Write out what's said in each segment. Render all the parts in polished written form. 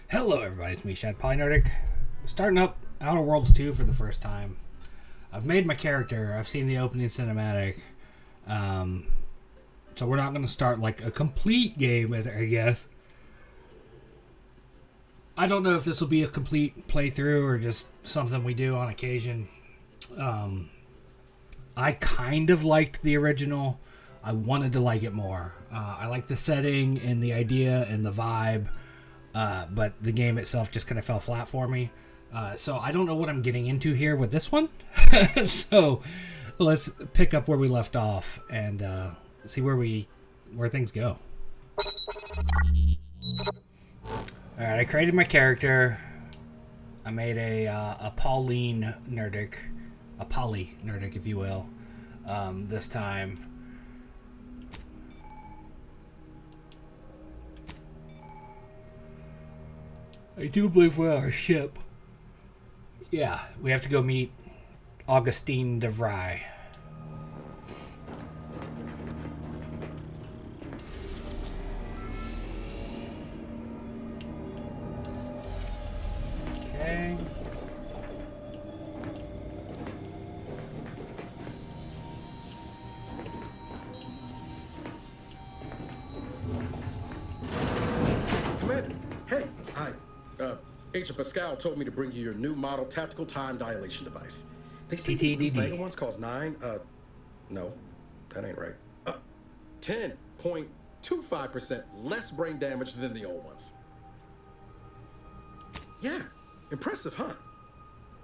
Hello everybody, it's me, Polynerdic. Starting up Outer Worlds 2 for the first time. I've made my character, I've seen the opening cinematic. So we're not going to start like a complete game, I guess. I don't know if this will be a complete playthrough or just something we do on occasion. I kind of liked the original. I wanted to like it more. I like the setting and the idea and the vibe. But the game itself just kind of fell flat for me. So I don't know what I'm getting into here with this one. So let's pick up where we left off and see where things go. All right, I created my character. I made a Polynerdic, if you will, this time. I do believe we're our ship. Yeah, we have to go meet Augustine de Vry. Okay. Commander, hey, hi. Agent Pascal told me to bring you your new model tactical time dilation device. They say these newfangled ones cost no, that ain't right. 10.25% less brain damage than the old ones. Yeah, impressive, huh?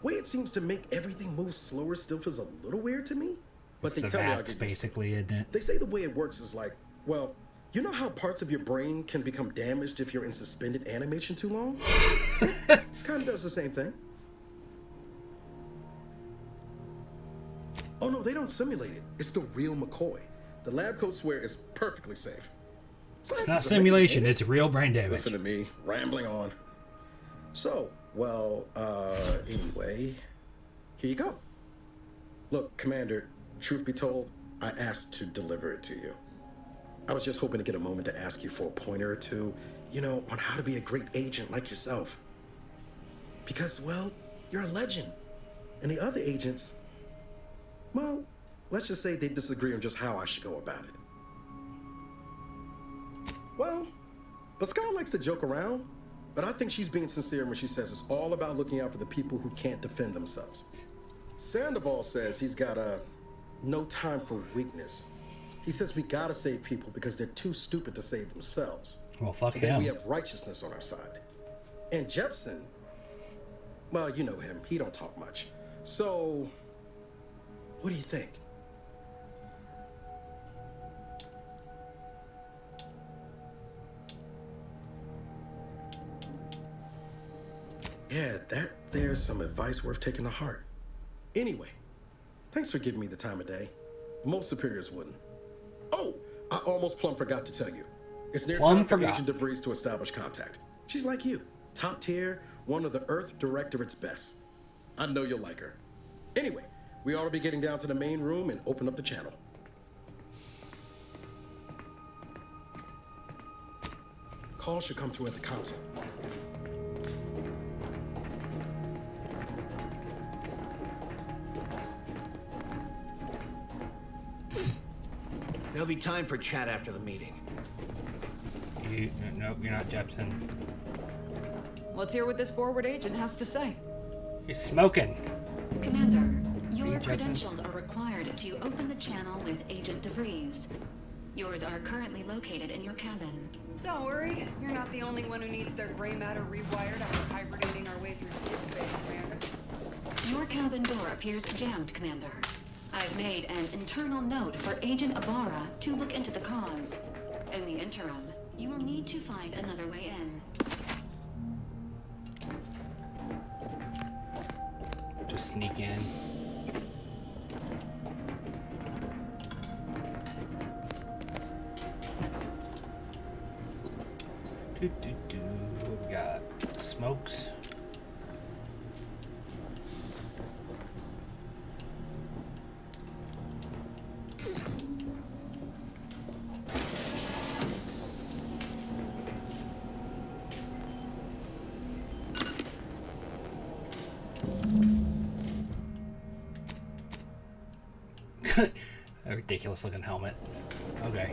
Way it seems to make everything move slower still feels a little weird to me. But It's they the tell me I'll VATS, get used to it. basically, isn't it? They say the way it works is like, well, you know how parts of your brain can become damaged if you're in suspended animation too long? Kind of does the same thing. Oh no, they don't simulate it. It's the real McCoy. The lab coats swear it's perfectly safe. It's not simulation, it's real brain damage. Listen to me, rambling on. So, well, anyway, here you go. Look, Commander, truth be told, I asked to deliver it to you. I was just hoping to get a moment to ask you for a pointer or two, on how to be a great agent like yourself. Because, well, you're a legend. And the other agents, well, let's just say they disagree on just how I should go about it. Well, Pascal likes to joke around, but I think she's being sincere when she says it's all about looking out for the people who can't defend themselves. Sandoval says he's got no time for weakness. He says we gotta save people because they're too stupid to save themselves. Well, fuck And then him. we have righteousness on our side. And Jepson, well, you know him. He don't talk much. So, what do you think? Yeah, there's some advice worth taking to heart. Anyway, thanks for giving me the time of day. Most superiors wouldn't. Oh, I almost plumb forgot to tell you. It's near time for Agent DeVries to establish contact. She's like you, top tier, one of the Earth Directorate's best. I know you'll like her. Anyway, we ought to be getting down to the main room and open up the channel. Call should come through at the console. There'll be time for chat after the meeting. Nope, you're not Jepson. Let's hear what this forward agent has to say. He's smoking. Commander, your credentials are required to open the channel with Agent DeVries. Yours are currently located in your cabin. Don't worry, you're not the only one who needs their gray matter rewired after hibernating our way through sleep space, Commander. Your cabin door appears jammed, Commander. I've made an internal note for Agent Ibarra to look into the cause. In the interim, you will need to find another way in. Just sneak in. What we got? Smokes. A ridiculous looking helmet. Okay.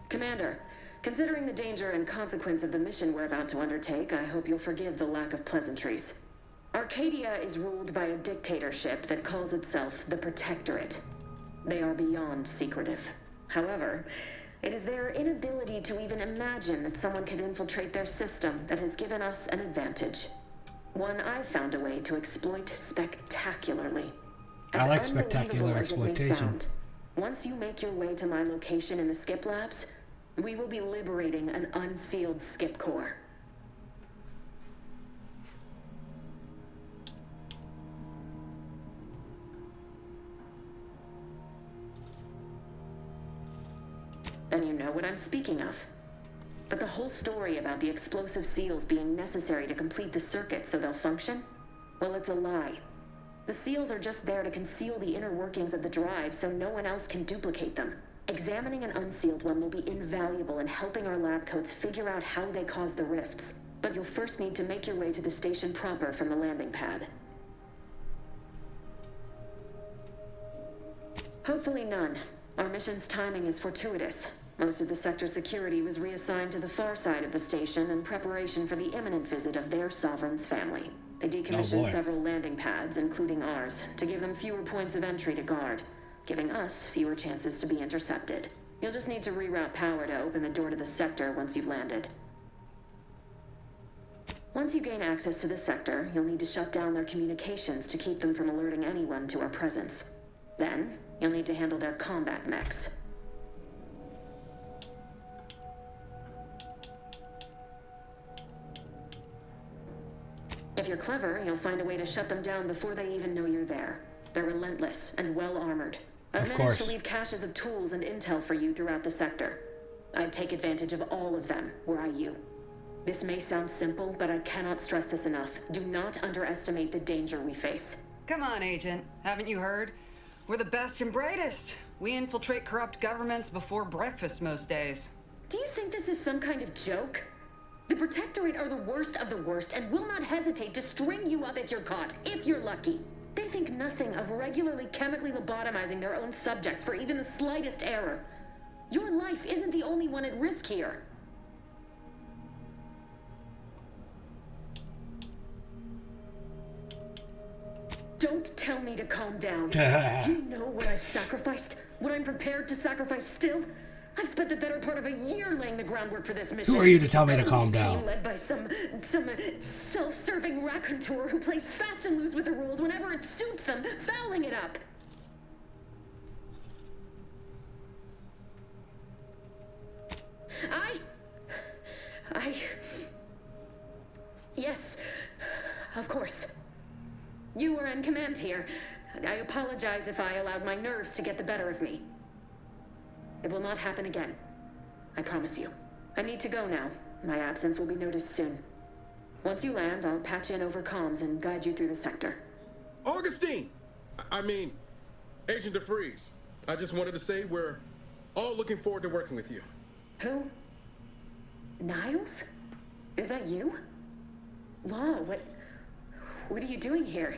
Commander, considering the danger and consequence of the mission we're about to undertake, I hope you'll forgive the lack of pleasantries. Arcadia is ruled by a dictatorship that calls itself the Protectorate. They are beyond secretive. However, it is their inability to even imagine that someone could infiltrate their system that has given us an advantage. One I've found a way to exploit spectacularly. I like spectacular exploitation. Once you make your way to my location in the Skip Labs, we will be liberating an unsealed Skip core. Then you know what I'm speaking of. But the whole story about the explosive seals being necessary to complete the circuit so they'll function? Well, it's a lie. The seals are just there to conceal the inner workings of the drive so no one else can duplicate them. Examining an unsealed one will be invaluable in helping our lab coats figure out how they cause the rifts. But you'll first need to make your way to the station proper from the landing pad. Hopefully none. Our mission's timing is fortuitous. Most of the sector's security was reassigned to the far side of the station in preparation for the imminent visit of their sovereign's family. They decommissioned several landing pads, including ours, to give them fewer points of entry to guard, giving us fewer chances to be intercepted. You'll just need to reroute power to open the door to the sector once you've landed. Once you gain access to the sector, you'll need to shut down their communications to keep them from alerting anyone to our presence. Then, you'll need to handle their combat mechs. If you're clever, you'll find a way to shut them down before they even know you're there. They're relentless and well-armored. I've managed to leave caches of tools and intel for you throughout the sector. I'd take advantage of all of them, were I you. This may sound simple, but I cannot stress this enough. Do not underestimate the danger we face. Come on, Agent. Haven't you heard? We're the best and brightest. We infiltrate corrupt governments before breakfast most days. Do you think this is some kind of joke? The Protectorate are the worst of the worst and will not hesitate to string you up if you're caught, if you're lucky. They think nothing of regularly chemically lobotomizing their own subjects for even the slightest error. Your life isn't the only one at risk here. Don't tell me to calm down. You know what I've sacrificed? What I'm prepared to sacrifice still? I've spent the better part of a year laying the groundwork for this mission. Who are you to tell me to calm down? Led by some self-serving raconteur who plays fast and loose with the rules whenever it suits them, fouling it up. Yes, of course. You were in command here. I apologize if I allowed my nerves to get the better of me. It will not happen again. I promise you. I need to go now. My absence will be noticed soon. Once you land, I'll patch in over comms and guide you through the sector. Augustine! Agent DeFreeze. I just wanted to say we're all looking forward to working with you. Who? Niles? Is that you? Law, what are you doing here?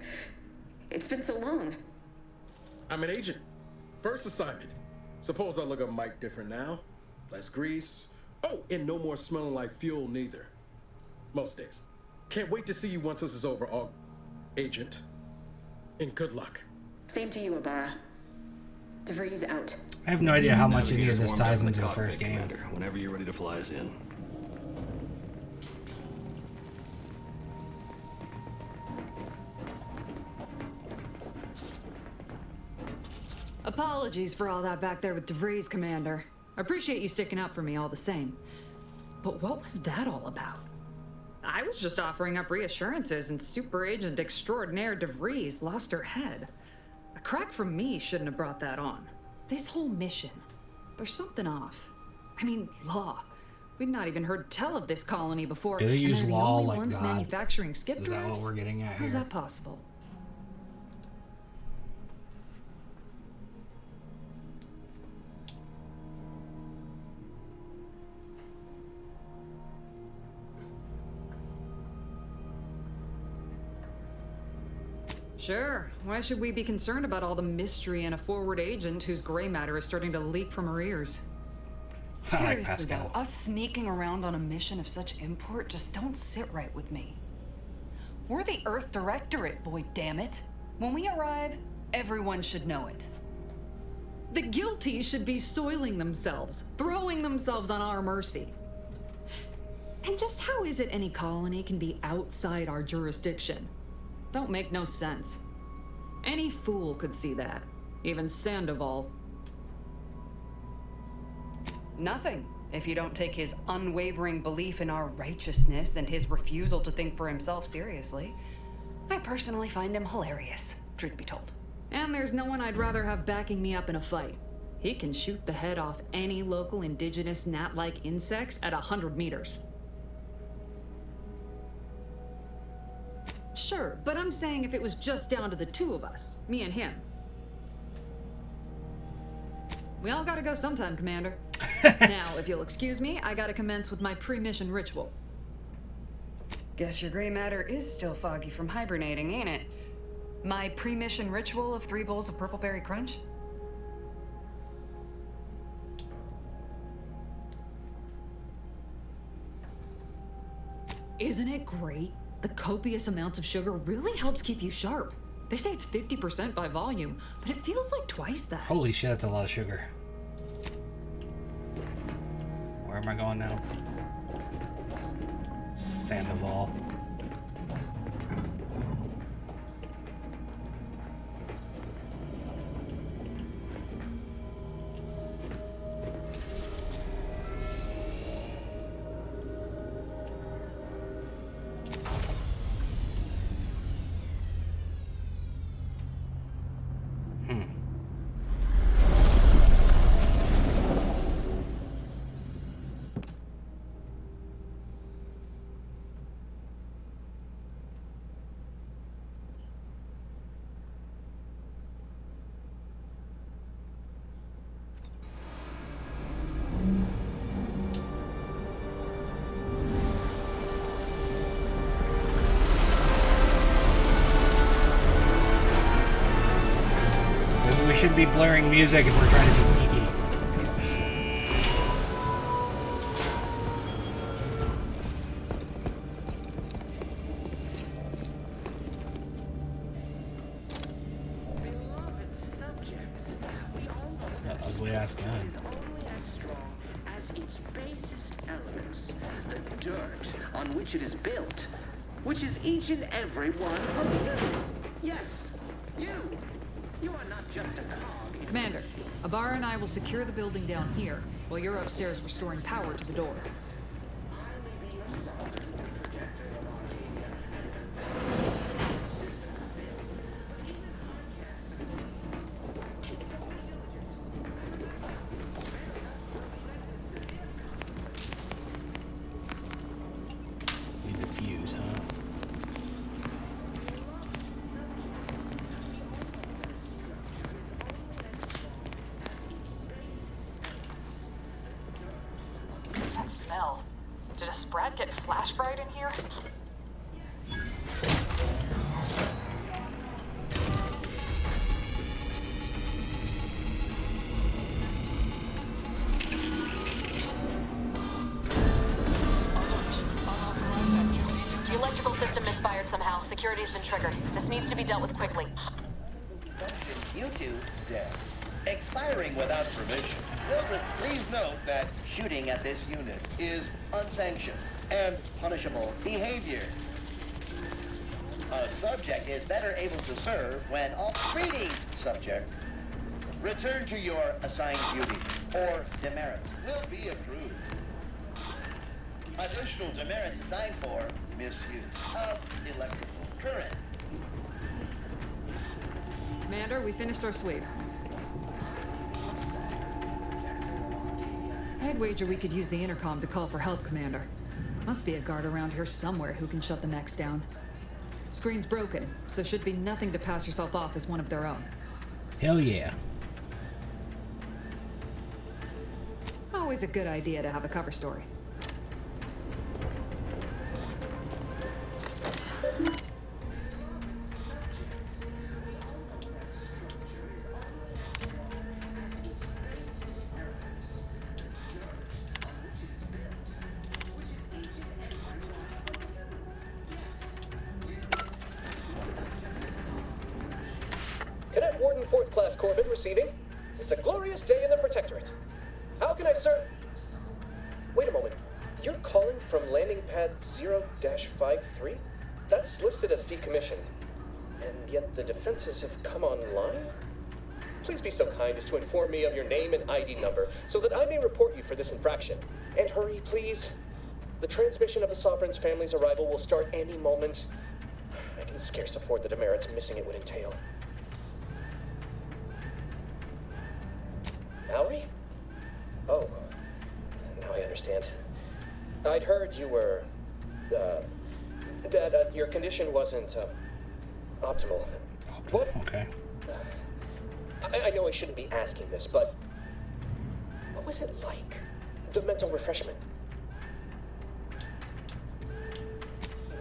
It's been so long. I'm an agent. First assignment. Suppose I look a mite different now. Less grease. Oh, and no more smelling like fuel neither. Most days. Can't wait to see you once this is over, Agent. And good luck. Same to you, Ibarra. DeVries out. I have no idea how much any of this ties into the first game. Commander, whenever you're ready to fly us in. Apologies for all that back there with DeVries, Commander. I appreciate you sticking up for me all the same. But what was that all about? I was just offering up reassurances and Super Agent Extraordinaire DeVries lost her head. A crack from me shouldn't have brought that on. This whole mission, there's something off. I mean, Law. We'd not even heard tell of this colony before. Do they use and they're Law the only like ones God? manufacturing skip Is that drives? what we're getting at How's here? that possible? Sure. Why should we be concerned about all the mystery in a forward agent whose gray matter is starting to leak from her ears? I like Seriously though, Pascal. us sneaking around on a mission of such import just don't sit right with me. We're the Earth Directorate, Void, damn it. When we arrive, everyone should know it. The guilty should be soiling themselves, throwing themselves on our mercy. And just how is it any colony can be outside our jurisdiction? Don't make no sense. Any fool could see that. Even Sandoval. Nothing, if you don't take his unwavering belief in our righteousness and his refusal to think for himself seriously. I personally find him hilarious, truth be told. And there's no one I'd rather have backing me up in a fight. He can shoot the head off any local indigenous gnat-like insects at 100 meters. Sure, but I'm saying if it was just down to the two of us, me and him. We all gotta go sometime, Commander. Now, if you'll excuse me, I gotta commence with my pre-mission ritual. Guess your gray matter is still foggy from hibernating, ain't it? My pre-mission ritual of 3 bowls of purple berry crunch? Isn't it great? The copious amounts of sugar really helps keep you sharp. They say it's 50% by volume, but it feels like twice that. Holy shit, that's a lot of sugar. Where am I going now? Sandoval. We shouldn't be blaring music if we're trying to be sneaky. That ugly ass gun. Only as strong as its basest elements, the dirt on which it is built, which is each and every one of you. Yes, you. You are not just a cog in Commander, Ibarra and I will secure the building down here, while you're upstairs restoring power to the door. Need the fuse, huh? Smell. Did a Sprat get flash fried in here? The electrical system misfired somehow. Security's been triggered. This needs to be dealt with quickly. You two, dead. Expiring without permission. Wilbur, please note that shooting at this unit is unsanctioned and punishable behavior. A subject is better able to serve when all greetings, subject. Return to your assigned duty, or demerits will be approved. Additional demerits assigned for misuse of electrical current. Commander, we finished our sweep. I'd wager we could use the intercom to call for help, Commander. Must be a guard around here somewhere who can shut the mechs down. Screen's broken, so should be nothing to pass yourself off as one of their own. Hell yeah. Always a good idea to have a cover story. fourth class Corbin receiving. It's a glorious day in the Protectorate. How can I serve? Wait a moment. You're calling from landing pad 0-53? That's listed as decommissioned. And yet the defenses have come online? Please be so kind as to inform me of your name and ID number so that I may report you for this infraction. And hurry, please. The transmission of the Sovereign's family's arrival will start any moment. I can scarce afford the demerits missing it would entail. Mallory? Oh, now I understand. I'd heard you were, that your condition wasn't, optimal. What? Okay. I know I shouldn't be asking this, but what was it like? The mental refreshment?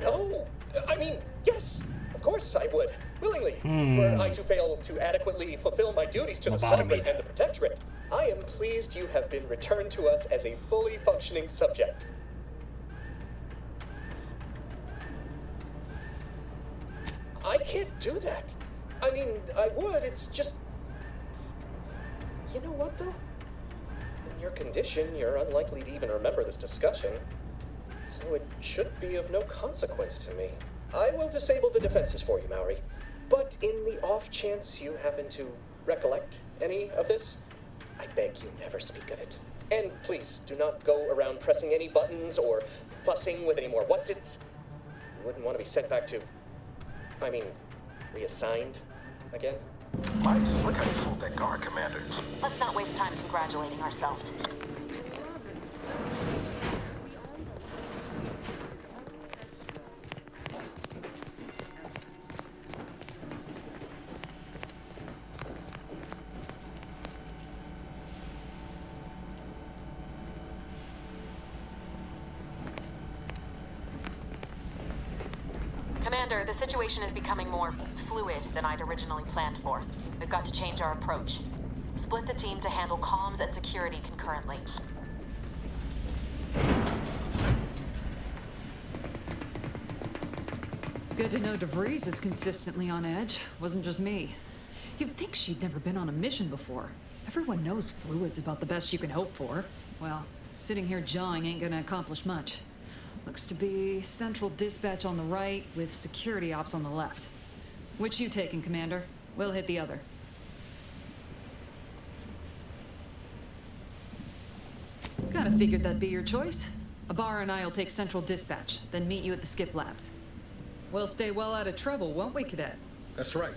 No! I mean, yes! Of course I would. Willingly. Were I to fail to adequately fulfill my duties to the Sovereign and the Protectorate, I am pleased you have been returned to us as a fully functioning subject. I can't do that. I mean, I would, it's just... You know what, though? In your condition, you're unlikely to even remember this discussion. So it should be of no consequence to me. I will disable the defenses for you, Maori. But in the off chance you happen to recollect any of this, I beg you never speak of it. And please, do not go around pressing any buttons or fussing with any more whatsits. You wouldn't want to be sent back to... I mean, reassigned again? Might look how you fooled that guard, Commander. Let's not waste time congratulating ourselves. Commander, the situation is becoming more fluid than I'd originally planned for. We've got to change our approach. Split the team to handle comms and security concurrently. Good to know DeVries is consistently on edge. Wasn't just me. You'd think she'd never been on a mission before. Everyone knows fluid's about the best you can hope for. Well, sitting here jawing ain't gonna accomplish much. Looks to be central dispatch on the right with security ops on the left. Which you taking, Commander? We'll hit the other. Kinda figured that'd be your choice. Ibarra and I'll take central dispatch, then meet you at the skip labs. We'll stay well out of trouble, won't we, Cadet? That's right.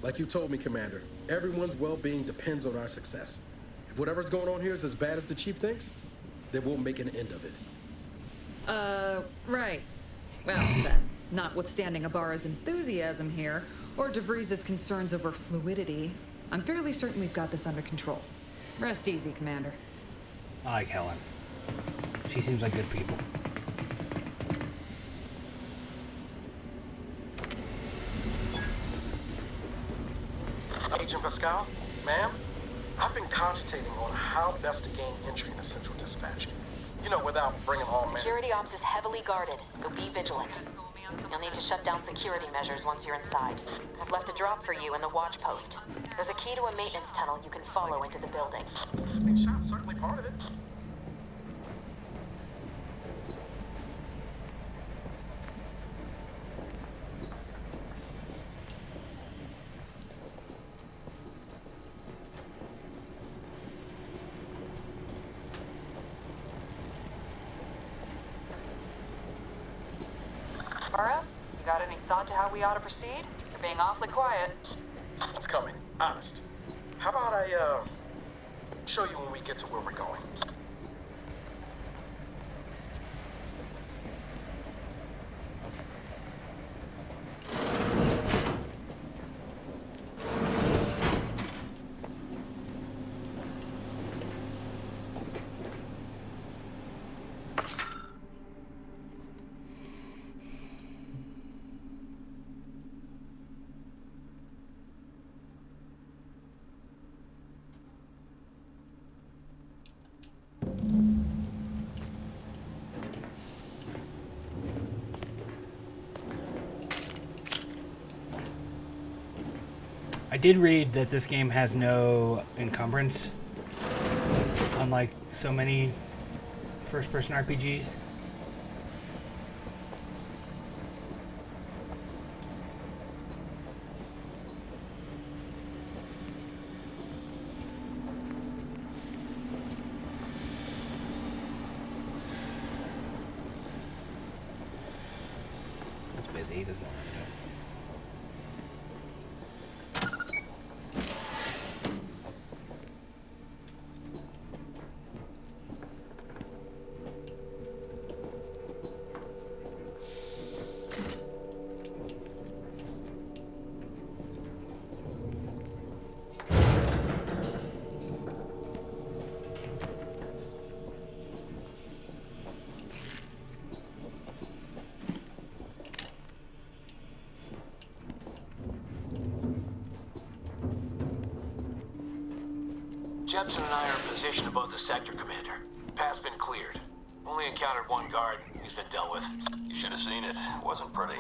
Like you told me, Commander, everyone's well-being depends on our success. If whatever's going on here is as bad as the Chief thinks, then we'll make an end of it. Right. Well, then, notwithstanding Ibarra's enthusiasm here, or DeVries' concerns over fluidity, I'm fairly certain we've got this under control. Rest easy, Commander. I like Helen. She seems like good people. Agent Pascal, ma'am, I've been cogitating on how best to gain entry into Central Dispatch. You know, without bringing all men. Security ops is heavily guarded, so be vigilant. You'll need to shut down security measures once you're inside. I've left a drop for you in the watch post. There's a key to a maintenance tunnel you can follow into the building. Big shot's certainly part of it. Burra, you got any thought to how we ought to proceed? You're being awfully quiet. It's coming, honest. How about I, show you when we get to where we're going? I did read that this game has no encumbrance, unlike so many first-person RPGs. He's busy. He doesn't know what to do. Jensen and I are in position above the sector, Commander. Path's been cleared. Only encountered one guard. He's been dealt with. You should have seen it. Wasn't pretty.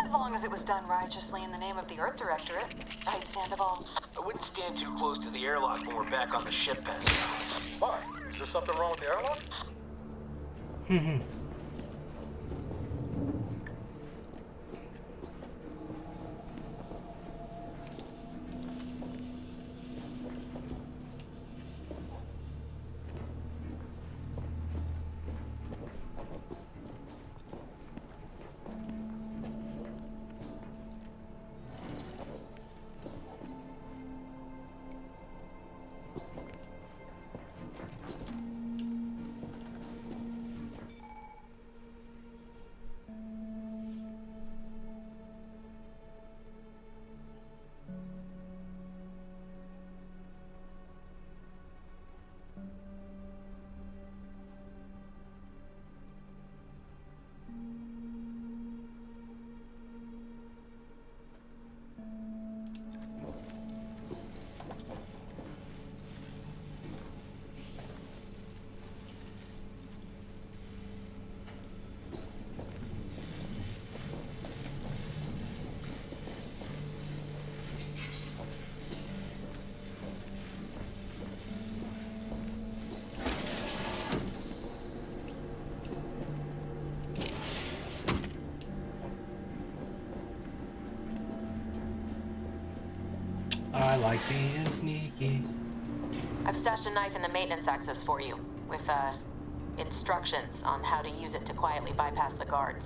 As long as it was done righteously in the name of the Earth Directorate, I'd stand above. I wouldn't stand too close to the airlock when we're back on the ship, Pascal. Why? Is there something wrong with the airlock? I like being sneaky. I've stashed a knife in the maintenance access for you, with, instructions on how to use it to quietly bypass the guards.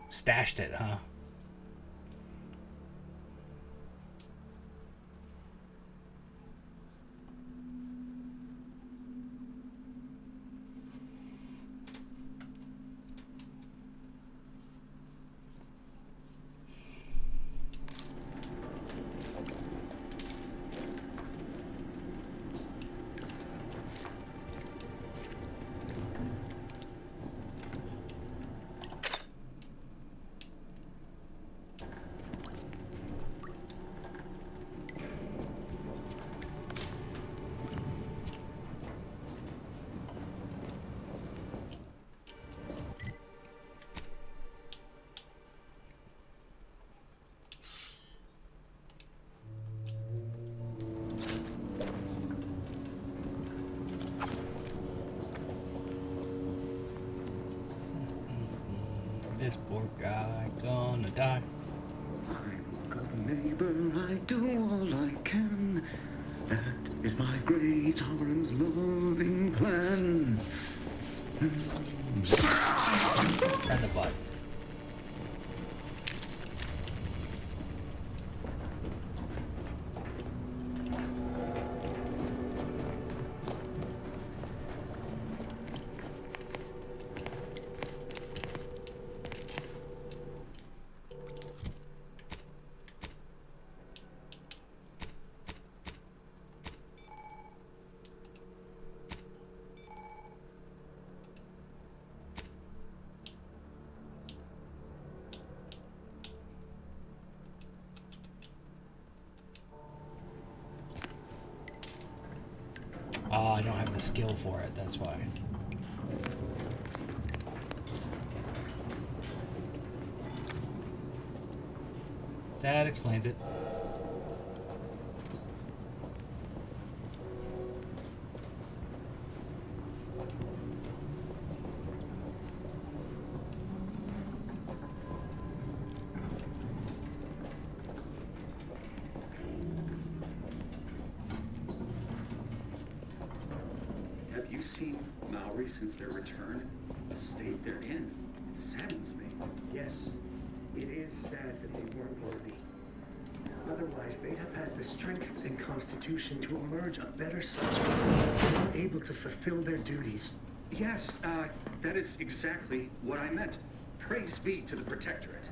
Stashed it, huh? this poor guy gonna die. I'm a good neighbor, I do all I can. That is my great Torrens loving plan. And the butt. Oh, I don't have the skill for it, that's why. That explains it. Have you seen Maori since their return? The state they're in. It saddens me. Yes, it is sad that they weren't worthy. Otherwise, they'd have had the strength and constitution to emerge a better subject, able to fulfill their duties. Yes, that is exactly what I meant. Praise be to the Protectorate.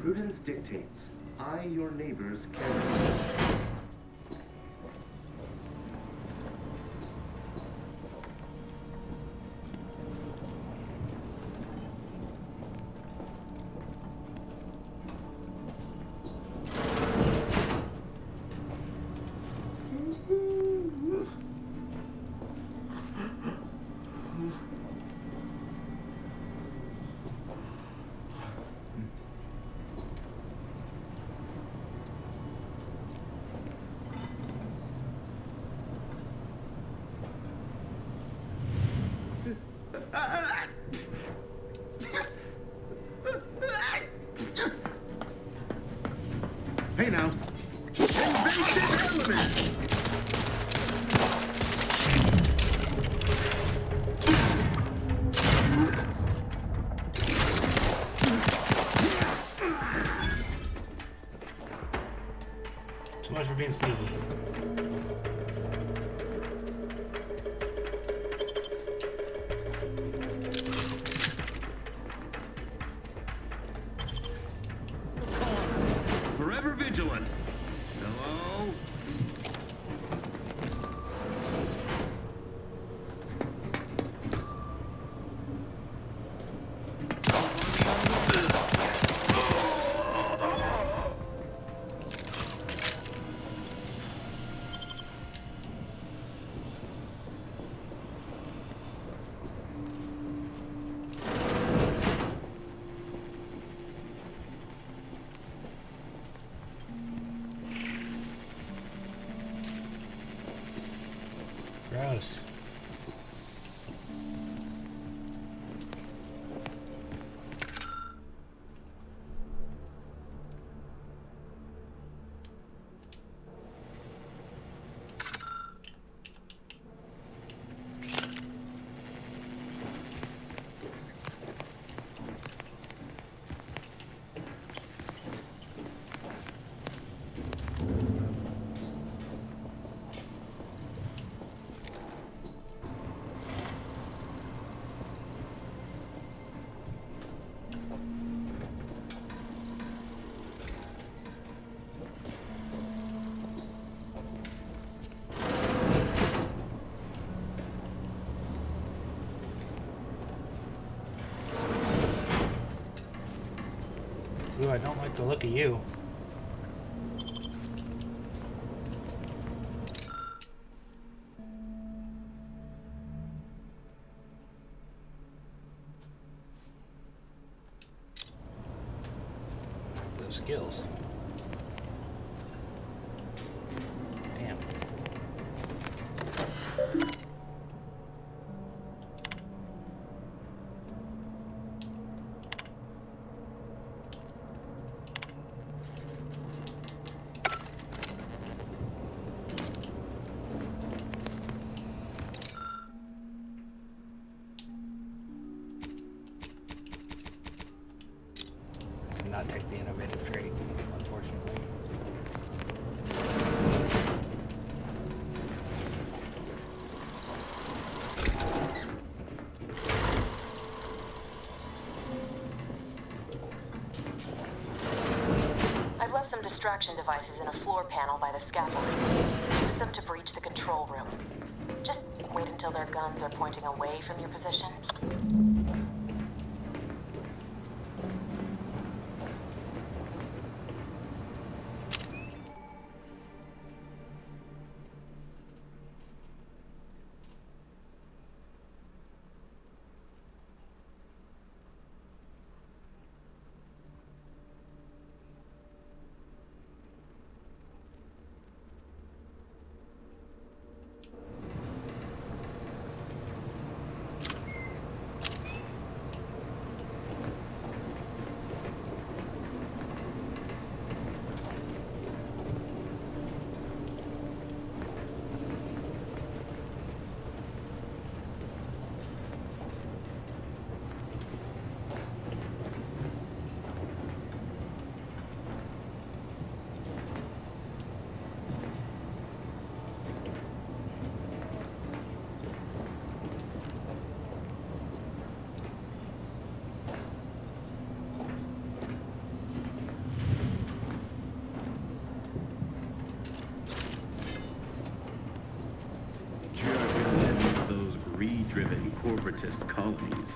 Prudence dictates, I, your neighbors, can... Hey now. So much for being sneaky. Forever vigilant. Hello? Gross. Ooh, I don't like the look of you. Those skills. Damn. extraction devices in a floor panel by the scaffolding. Use them to breach the control room. Just wait until their guns are pointing away from your position. Driven corporatist colonies.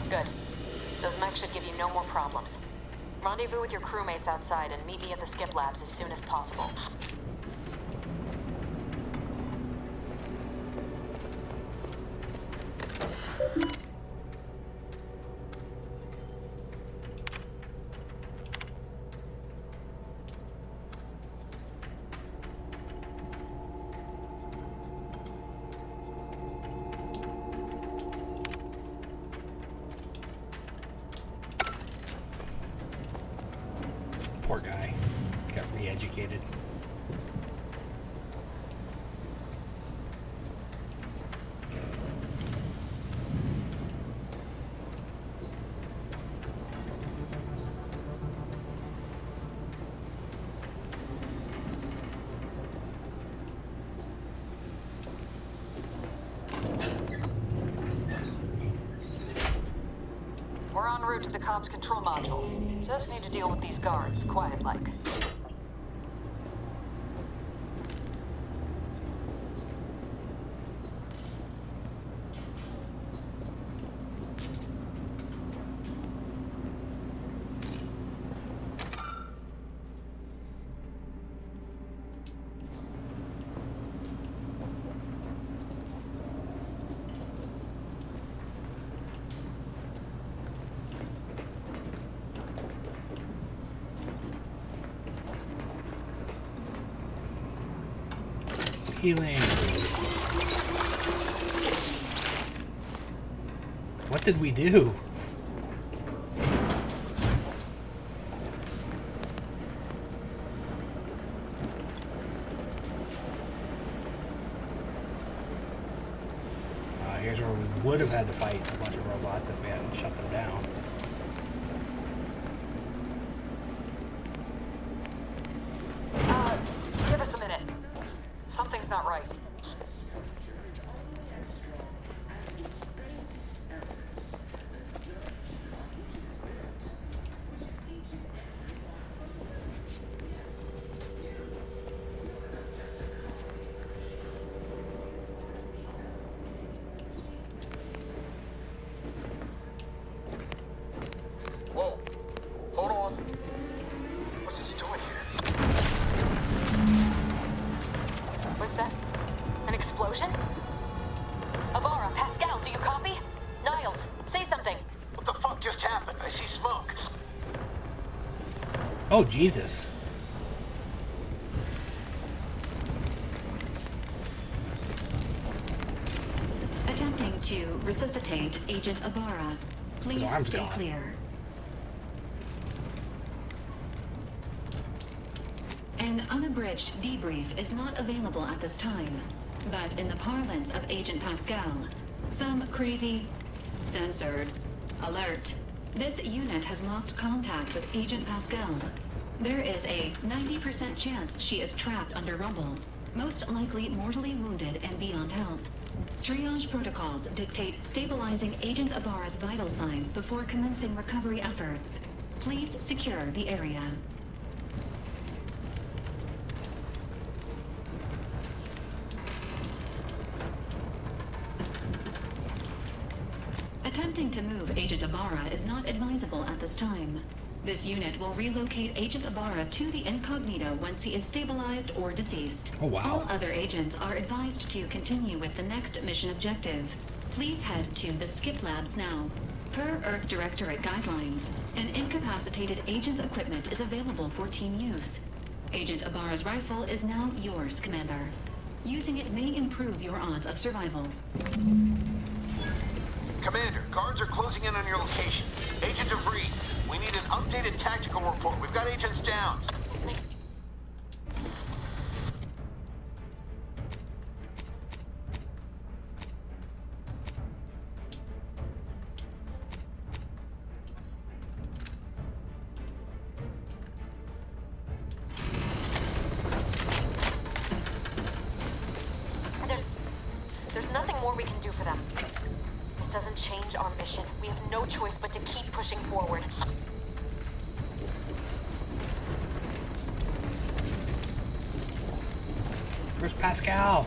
Good. Those mechs should give you no more problems. Rendezvous with your crewmates outside and meet me at the skip labs as soon as possible. Poor guy. Got re-educated. We're en route to the comms control module. Just need to deal with these guards, quiet-like. Healing. What did we do? Here's where we would have had to fight a bunch of robots if we hadn't shut them down. Give us a minute. Something's not right. happened? I see smoke. Oh, Jesus. Attempting to resuscitate Agent Ibarra. Please arm's stay gone. clear. An unabridged debrief is not available at this time, but in the parlance of Agent Pascal, some crazy, censored, alert. This unit has lost contact with Agent Pascal. There is a 90% chance she is trapped under rubble, most likely mortally wounded and beyond health. Triage protocols dictate stabilizing Agent Ibarra's vital signs before commencing recovery efforts. Please secure the area. Attempting to move Agent Ibarra is not advisable at this time. This unit will relocate Agent Ibarra to the incognito once he is stabilized or deceased. Oh, wow. All other agents are advised to continue with the next mission objective. Please head to the Skip Labs now. Per Earth Directorate guidelines, an incapacitated agent's equipment is available for team use. Agent Ibarra's rifle is now yours, Commander. Using it may improve your odds of survival. Commander, guards are closing in on your location. Agent DeVries, we need an updated tactical report. We've got agents down. There's nothing more we can do for them. This doesn't change our mission. We have no choice but to keep pushing forward. Where's Pascal?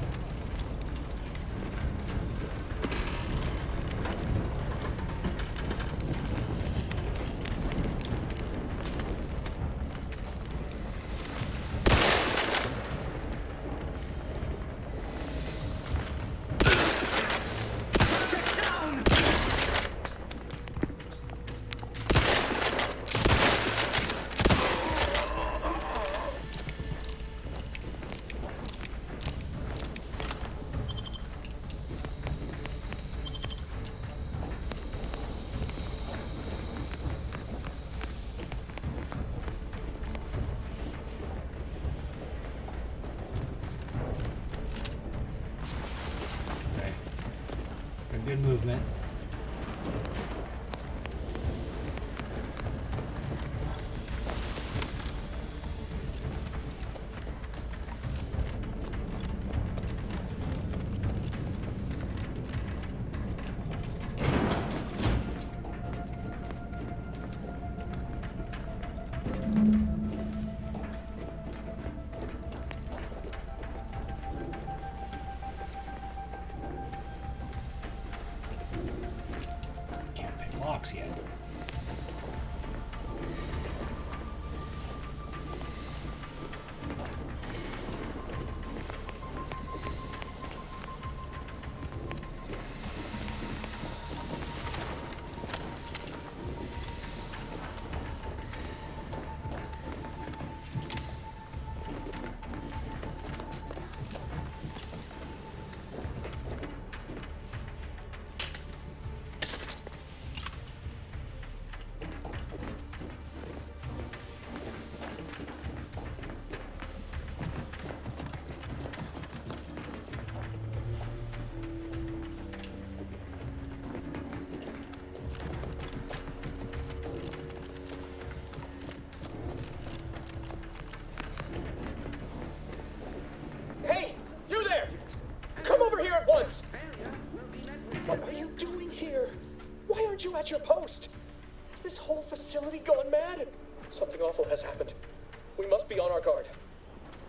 Good movement. Yet. What are you doing here? Why aren't you at your post? Has this whole facility gone mad? Something awful has happened. We must be on our guard.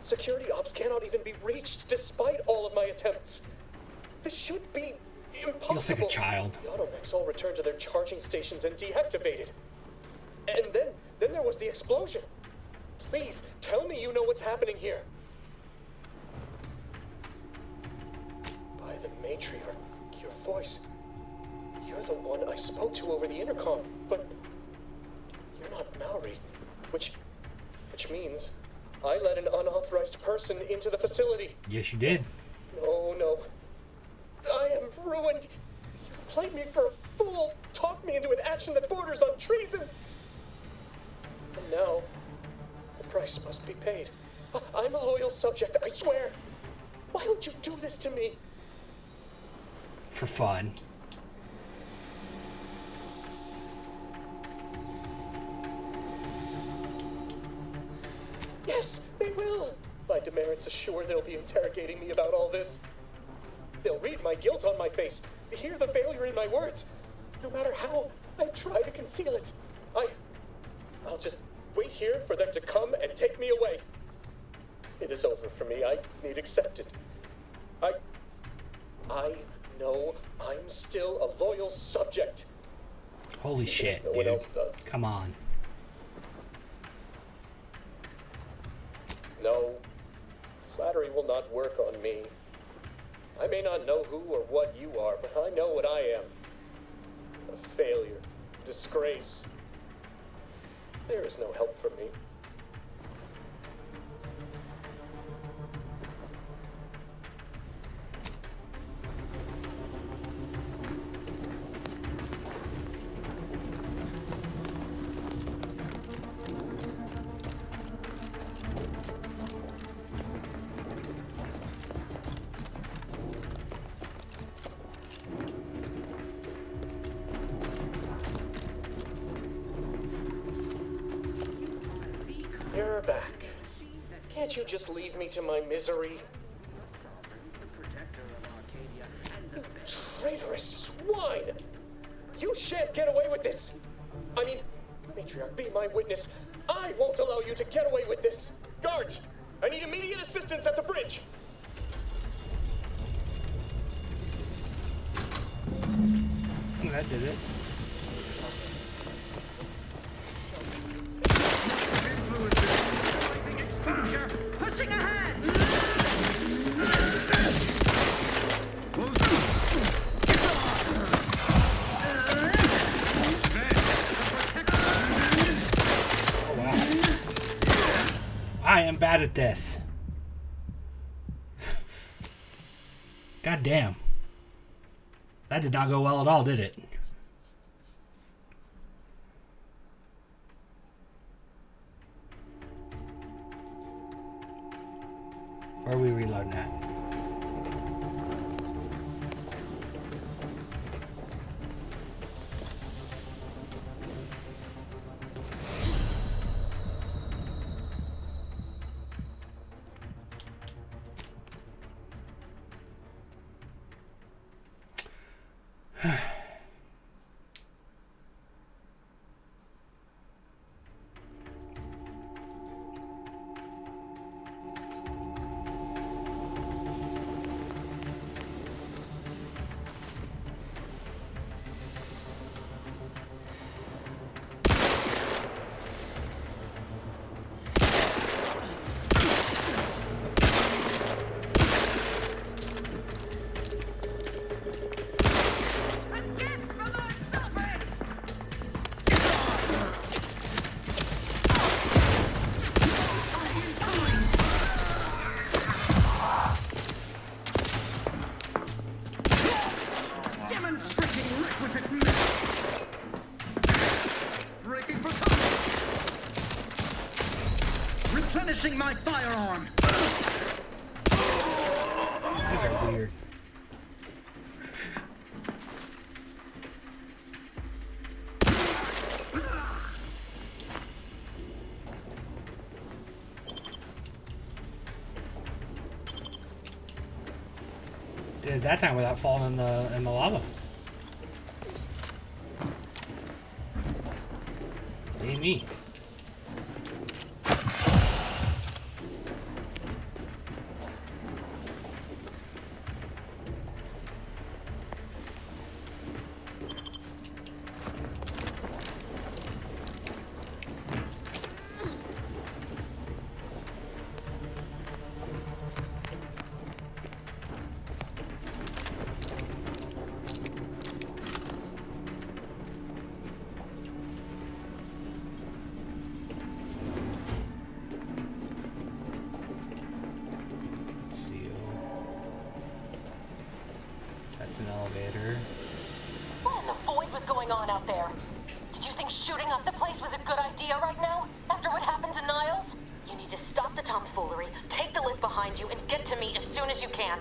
Security ops cannot even be reached despite all of my attempts. This should be impossible. He looks like a child. The automechs all returned to their charging stations and deactivated. And then there was the explosion. Please, tell me you know what's happening here. By the matriarch, your voice. You're the one I spoke to over the intercom. But not Maori, which means I let an unauthorized person into the facility. Yes, you did. No, no. I am ruined. You've played me for a fool, talked me into an action that borders on treason. And now, the price must be paid. I'm a loyal subject, I swear. Why would you do this to me? For fun. Yes, they will. My demerits assure they'll be interrogating me about all this. They'll read my guilt on my face, hear the failure in my words. No matter how I try to conceal it, I'll just wait here for them to come and take me away. It is over for me. I need accepted. I know I'm still a loyal subject. Holy shit, no one dude. else does. Come on. No, flattery will not work on me. I may not know who or what you are, but I know what I am. A failure, disgrace. There is no help for me. You're back. Can't you just leave me to my misery? You traitorous swine! You shan't get away with this! I mean, Matriarch, be my witness. I won't allow you to get away with this! Guards! I need immediate assistance at the bridge! That did it. Pushing ahead! Oh, wow. I am bad at this. God damn. That did not go well at all, did it? Where are we reloading at? Replenishing my firearm. These are weird. Did it that time without falling in the lava. Ain't me. an elevator. What in the void was going on out there? Did you think shooting up the place was a good idea right now? After what happened to Niles? You need to stop the tomfoolery, take the lift behind you, and get to me as soon as you can.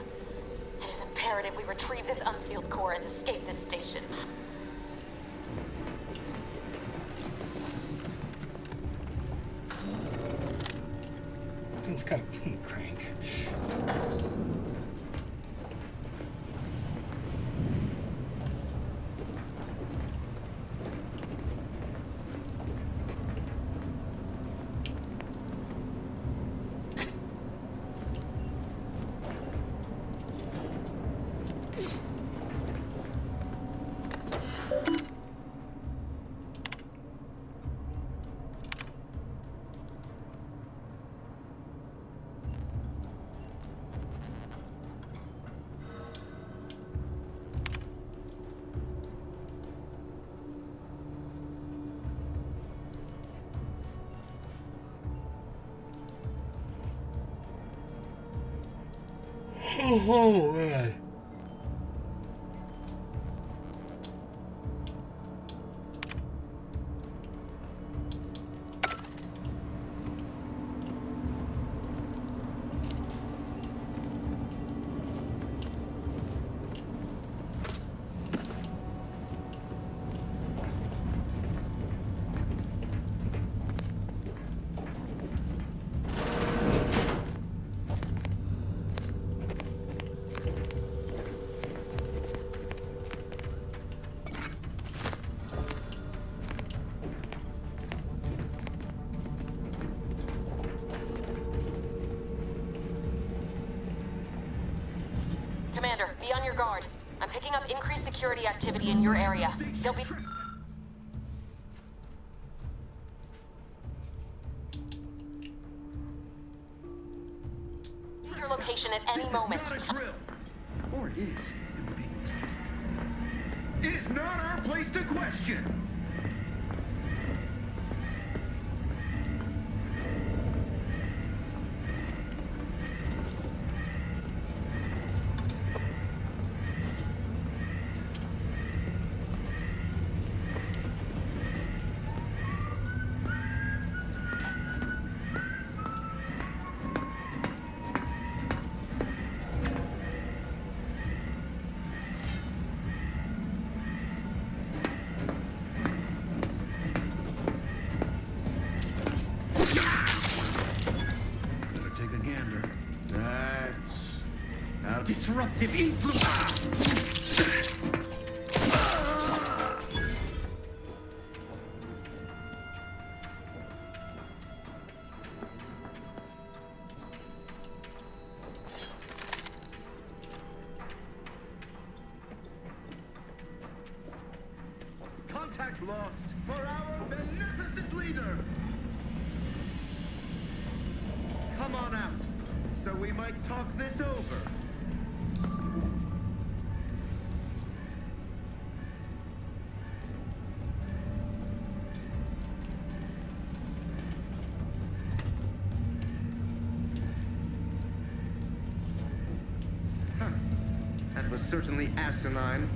It is imperative we retrieve this unsealed core and escape this station. Thing's kind of crank. Oh, man. Commander, be on your guard. I'm picking up increased security activity in your area. There'll be... your location at any moment. This is not a drill. Or it is. And we're being tested. It is not our place to question. Disruptive influence. Contact lost for our beneficent leader. Come on out, so we might talk this over. That was certainly asinine.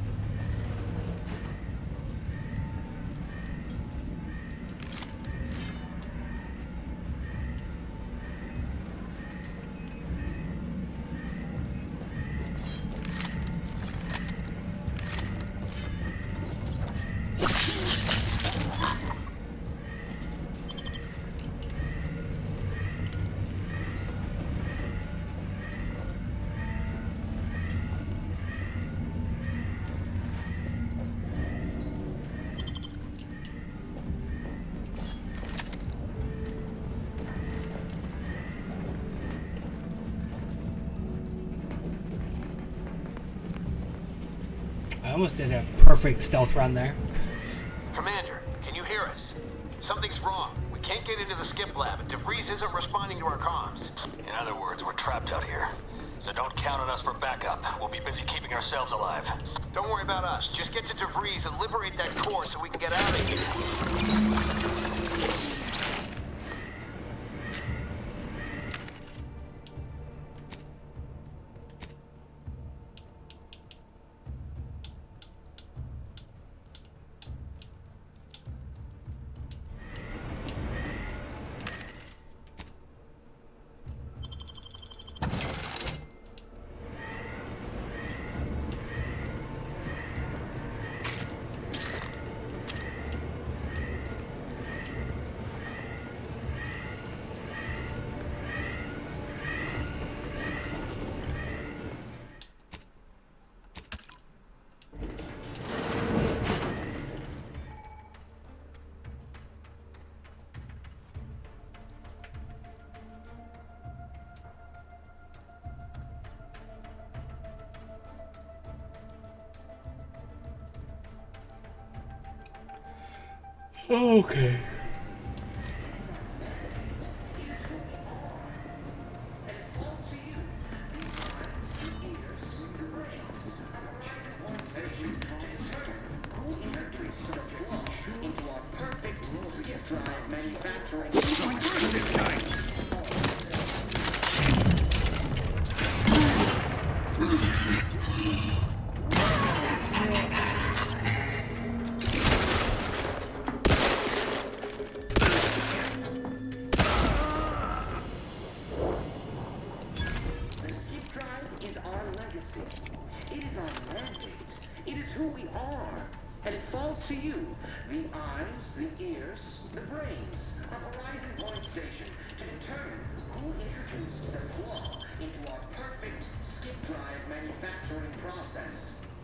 I almost did a perfect stealth run there. Commander, can you hear us? Something's wrong. We can't get into the skip lab, and DeVries isn't responding to our comms. In other words, we're trapped out here. So don't count on us for backup. We'll be busy keeping ourselves alive. Don't worry about us. Just get to DeVries and liberate that core so we can get out of here. Okay. Into our perfect skip drive manufacturing. Who we are, and it falls to you, the eyes, the ears, the brains of Horizon Point Station, to determine who introduced the flaw into our perfect skip drive manufacturing process.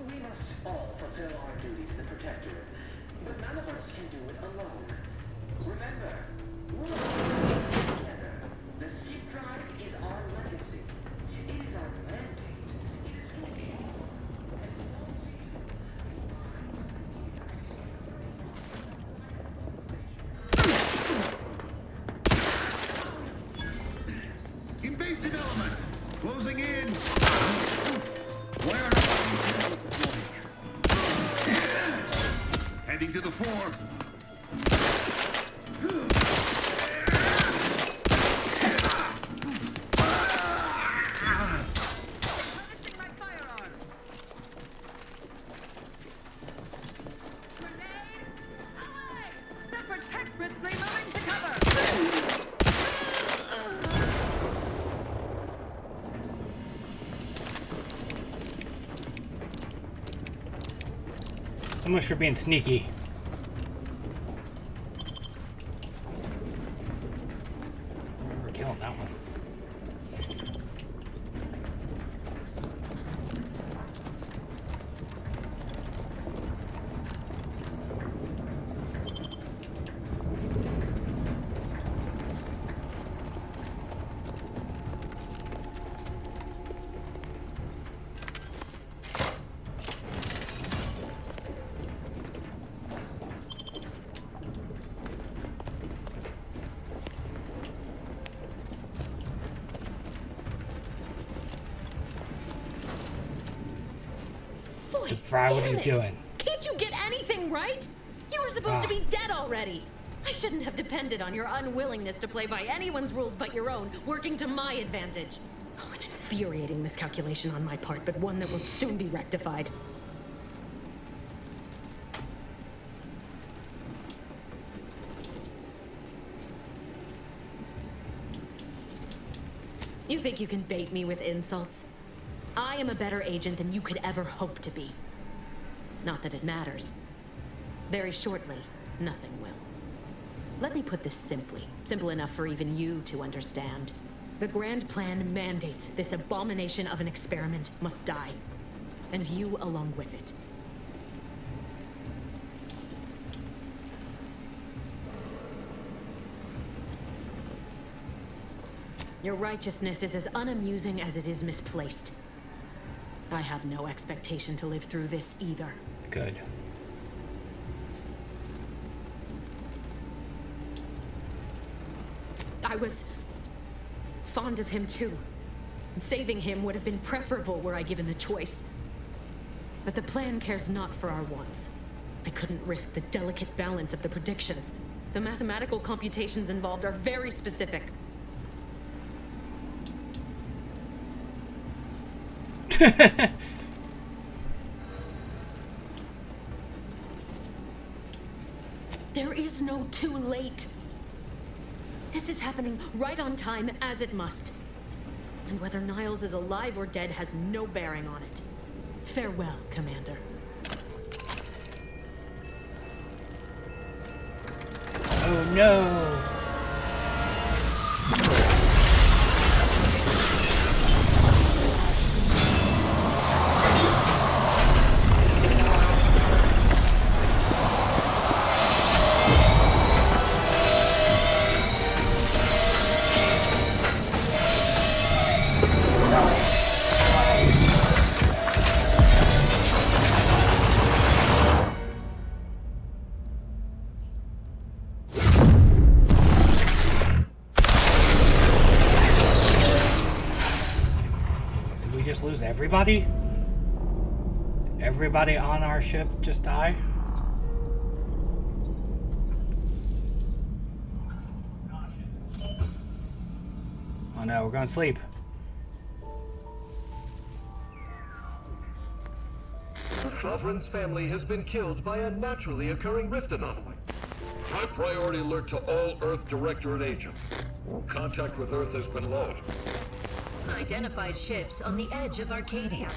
We must all fulfill our duty to the Protectorate, but none of us can do it alone. Remember, we're all together. The skip drive is our legacy. It is our mandate. It is who we are. Invasive element! Closing in! Where are heading to the fore. So much for being sneaky. We're killing that one. Fry, what are you doing? Can't you get anything right? You were supposed to be dead already. I shouldn't have depended on your unwillingness to play by anyone's rules but your own, working to my advantage. Oh, an infuriating miscalculation on my part, but one that will soon be rectified. You think you can bait me with insults? I am a better agent than you could ever hope to be. Not that it matters. Very shortly, nothing will. Let me put this simply, simple enough for even you to understand. The grand plan mandates this abomination of an experiment must die, and you along with it. Your righteousness is as unamusing as it is misplaced. I have no expectation to live through this either. Good. I was fond of him too. Saving him would have been preferable were I given the choice. But the plan cares not for our wants. I couldn't risk the delicate balance of the predictions. The mathematical computations involved are very specific. There is no too late. This is happening right on time, as it must. And whether Niles is alive or dead has no bearing on it. Farewell, Commander. Oh no! just lose everybody? Everybody on our ship just die? Oh no, we're going to sleep. The Sovereign's family has been killed by a naturally occurring rift anomaly. High priority alert to all Earth Directorate agents. Contact with Earth has been low. Identified ships on the edge of Arcadia.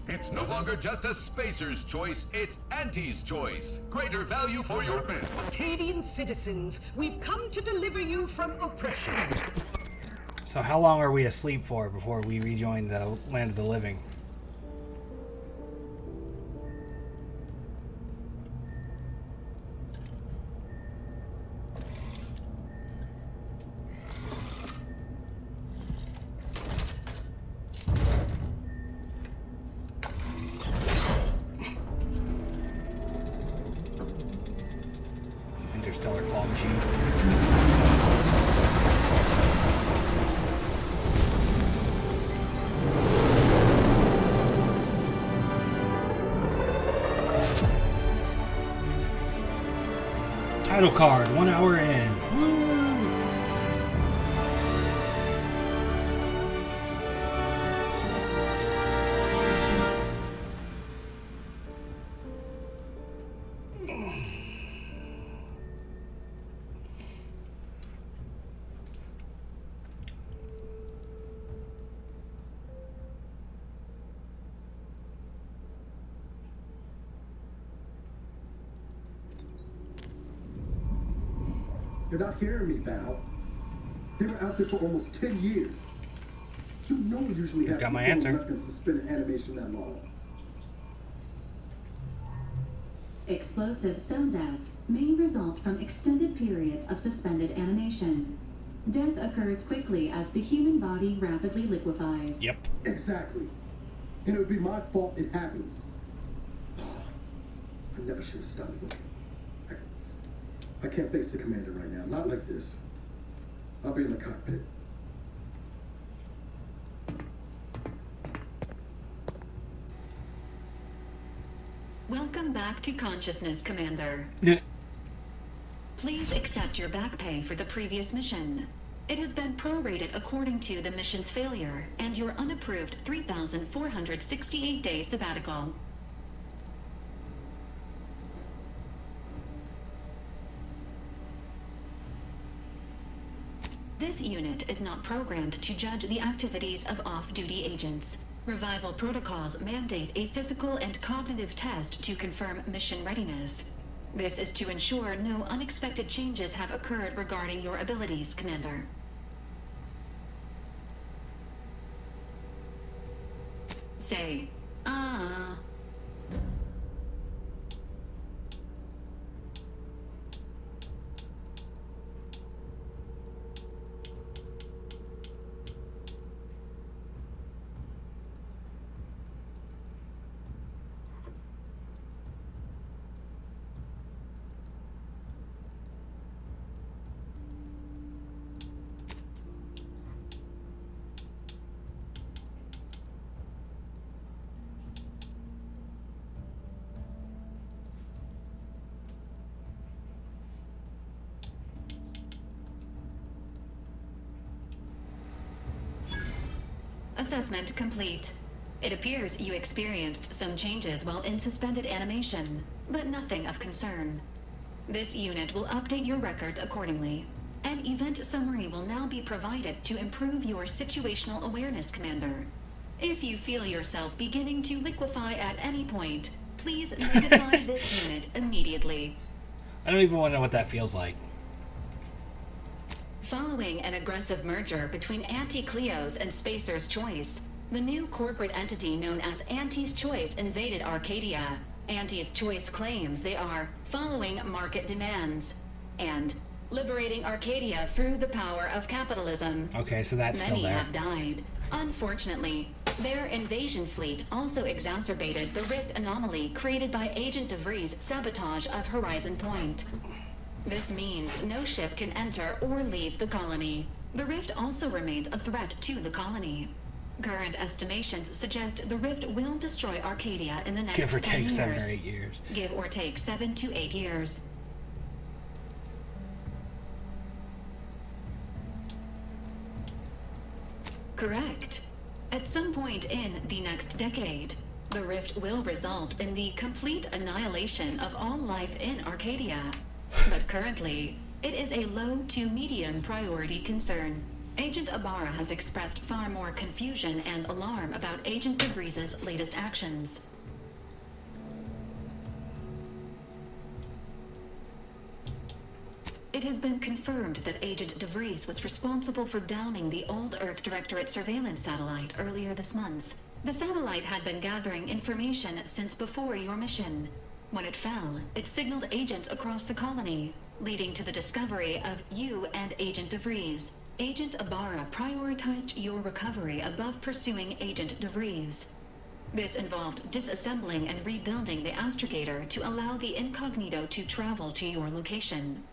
It's no longer just a spacer's choice, it's Auntie's choice. Greater value for your men. Arcadian citizens, we've come to deliver you from oppression. So how long are we asleep for before we rejoin the land of the living? Interstellar claw machine. Title card, 1 hour in. Woo! You're not hearing me, Val. They were out there for almost 10 years. You know we usually have Got my someone answer. left in suspended animation that long. Explosive cell death may result from extended periods of suspended animation. Death occurs quickly as the human body rapidly liquefies. Yep. Exactly. And it would be my fault it happens. I never should have stopped. I can't face the commander right now. Not like this. I'll be in the cockpit. Welcome back to consciousness, Commander. Please accept your back pay for the previous mission. It has been prorated according to the mission's failure and your unapproved 3,468-day sabbatical. This unit is not programmed to judge the activities of off-duty agents. Revival protocols mandate a physical and cognitive test to confirm mission readiness. This is to ensure no unexpected changes have occurred regarding your abilities, Commander. Say, ah. Assessment complete. It appears you experienced some changes while in suspended animation, but nothing of concern. This unit will update your records accordingly. An event summary will now be provided to improve your situational awareness, Commander. If you feel yourself beginning to liquefy at any point, please notify this unit immediately. I don't even want to know what that feels like. Following an aggressive merger between Anti-Cleo's and Spacer's Choice, the new corporate entity known as Auntie's Choice invaded Arcadia. Auntie's Choice claims they are following market demands and liberating Arcadia through the power of capitalism. Okay, so that's still Many there. have died. Unfortunately, their invasion fleet also exacerbated the rift anomaly created by Agent DeVries' sabotage of Horizon Point. This means no ship can enter or leave the colony. The rift also remains a threat to the colony. Current estimations suggest the rift will destroy Arcadia in the next Give or 10 take years. 7 or 8 years. Give or take 7 to 8 years. Correct. At some point in the next decade, the rift will result in the complete annihilation of all life in Arcadia. But currently, it is a low to medium priority concern. Agent Ibarra has expressed far more confusion and alarm about Agent DeVries' latest actions. It has been confirmed that Agent DeVries was responsible for downing the old Earth Directorate surveillance satellite earlier this month. The satellite had been gathering information since before your mission. When it fell, it signaled agents across the colony, leading to the discovery of you and Agent DeVries. Agent Ibarra prioritized your recovery above pursuing Agent DeVries. This involved disassembling and rebuilding the astrogator to allow the incognito to travel to your location.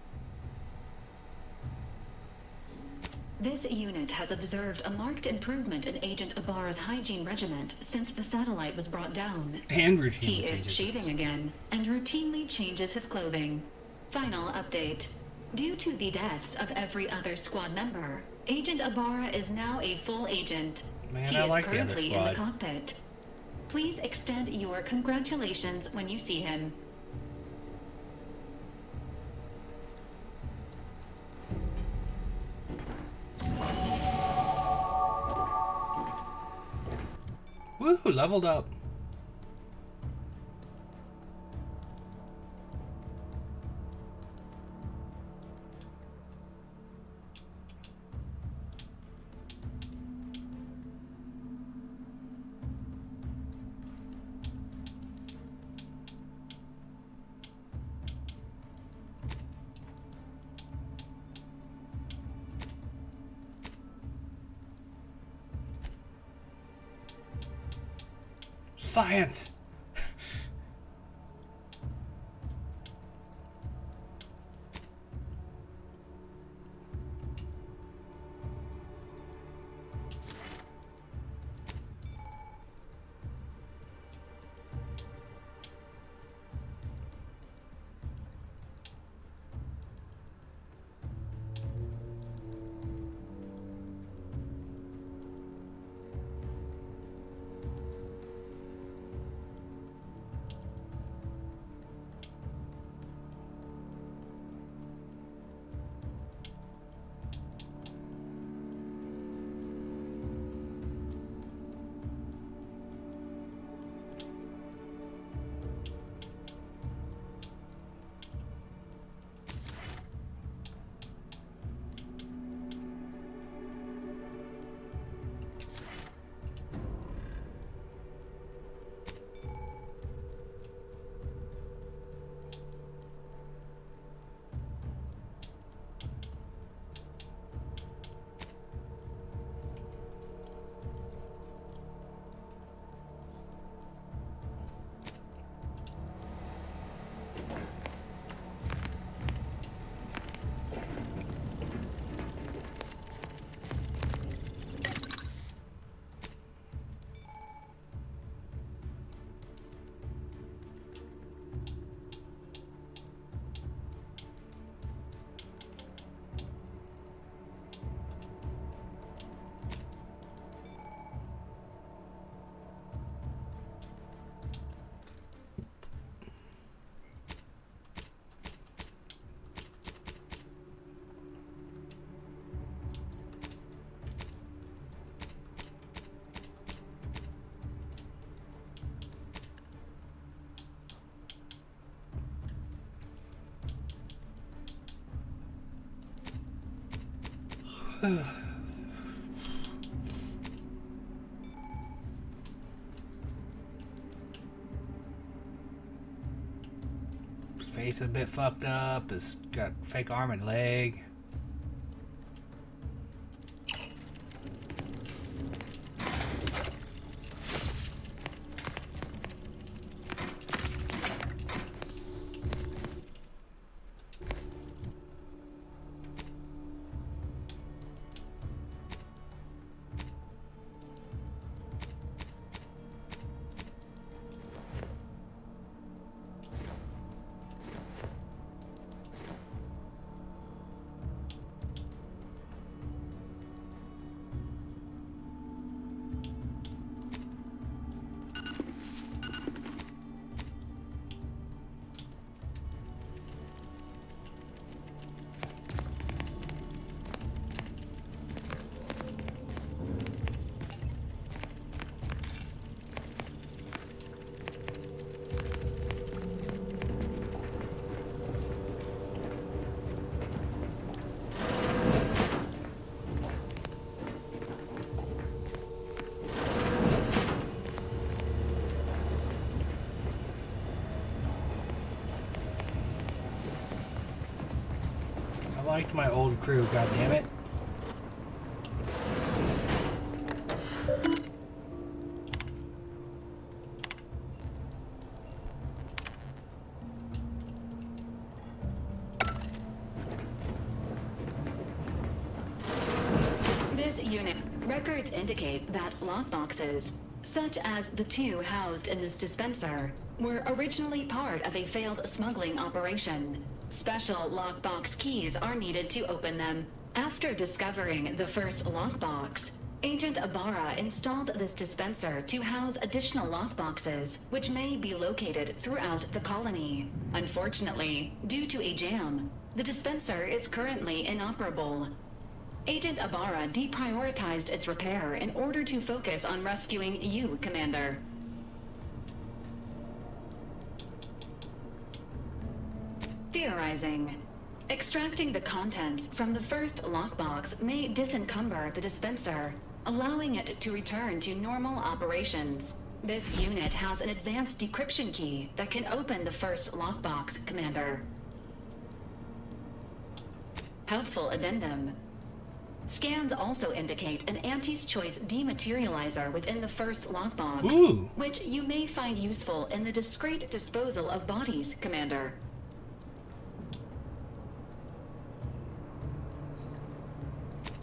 This unit has observed a marked improvement in Agent Ibarra's hygiene regimen since the satellite was brought down. And routinely He is changes. shaving again and routinely changes his clothing. Final update. Due to the deaths of every other squad member, Agent Ibarra is now a full agent. Man, He I is like the other currently in the squad. cockpit. Please extend your congratulations when you see him. Woo, leveled up. Science. His face is a bit fucked up. He's got fake arm and leg. liked my old crew, goddammit. This unit records indicate that lockboxes, such as the two housed in this dispenser, were originally part of a failed smuggling operation. Special lockbox keys are needed to open them. After discovering the first lockbox, Agent Ibarra installed this dispenser to house additional lockboxes, which may be located throughout the colony. Unfortunately, due to a jam, the dispenser is currently inoperable. Agent Ibarra deprioritized its repair in order to focus on rescuing you, Commander. Theorizing. Extracting the contents from the first lockbox may disencumber the dispenser, allowing it to return to normal operations. This unit has an advanced decryption key that can open the first lockbox, Commander. Helpful addendum. Scans also indicate an Auntie's Choice dematerializer within the first lockbox, which you may find useful in the discreet disposal of bodies, Commander.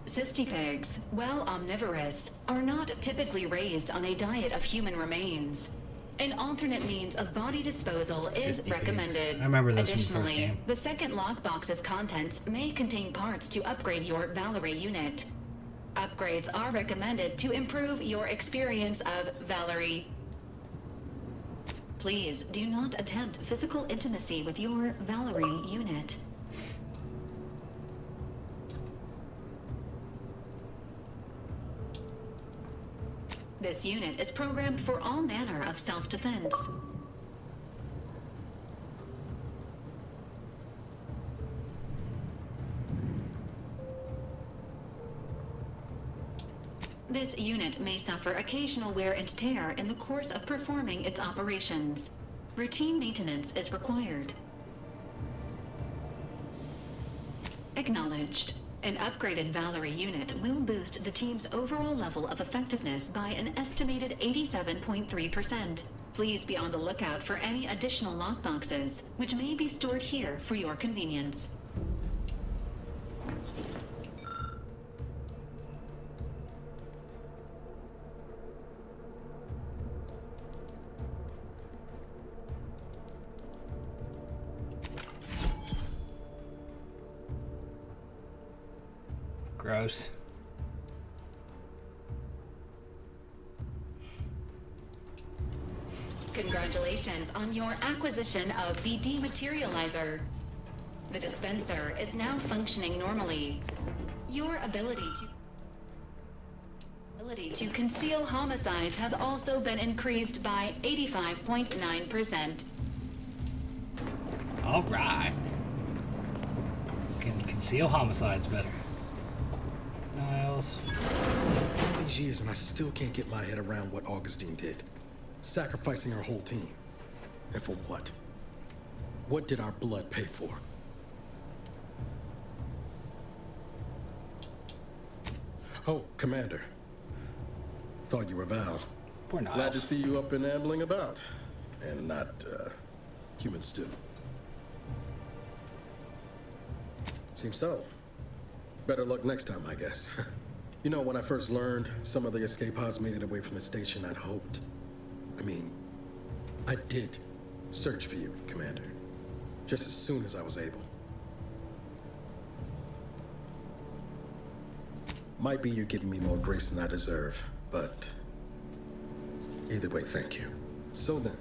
Cystipegs, while omnivorous, are not typically raised on a diet of human remains. An alternate means of body disposal is recommended. I remember this from the first Additionally, game. the second lockbox's contents may contain parts to upgrade your Valerie unit. Upgrades are recommended to improve your experience of Valerie. Please do not attempt physical intimacy with your Valerie unit. This unit is programmed for all manner of self-defense. This unit may suffer occasional wear and tear in the course of performing its operations. Routine maintenance is required. Acknowledged. An upgraded Valerie unit will boost the team's overall level of effectiveness by an estimated 87.3%. Please be on the lookout for any additional lockboxes, which may be stored here for your convenience. Gross. Congratulations on your acquisition of the dematerializer. The dispenser is now functioning normally. Your ability to conceal homicides has also been increased by 85.9%. All right. Can conceal homicides better. Niles. All these years and I still can't get my head around what Augustine did. Sacrificing our whole team. And for what? What did our blood pay for? Oh, Commander. Thought you were Val. Poor Niles. Glad to see you up and ambling about. And not, human stew. Seems so. Better luck next time, I guess. You know, when I first learned some of the escape pods made it away from the station, I'd hoped. I did search for you, Commander. Just as soon as I was able. Might be you're giving me more grace than I deserve, but either way, thank you. So then,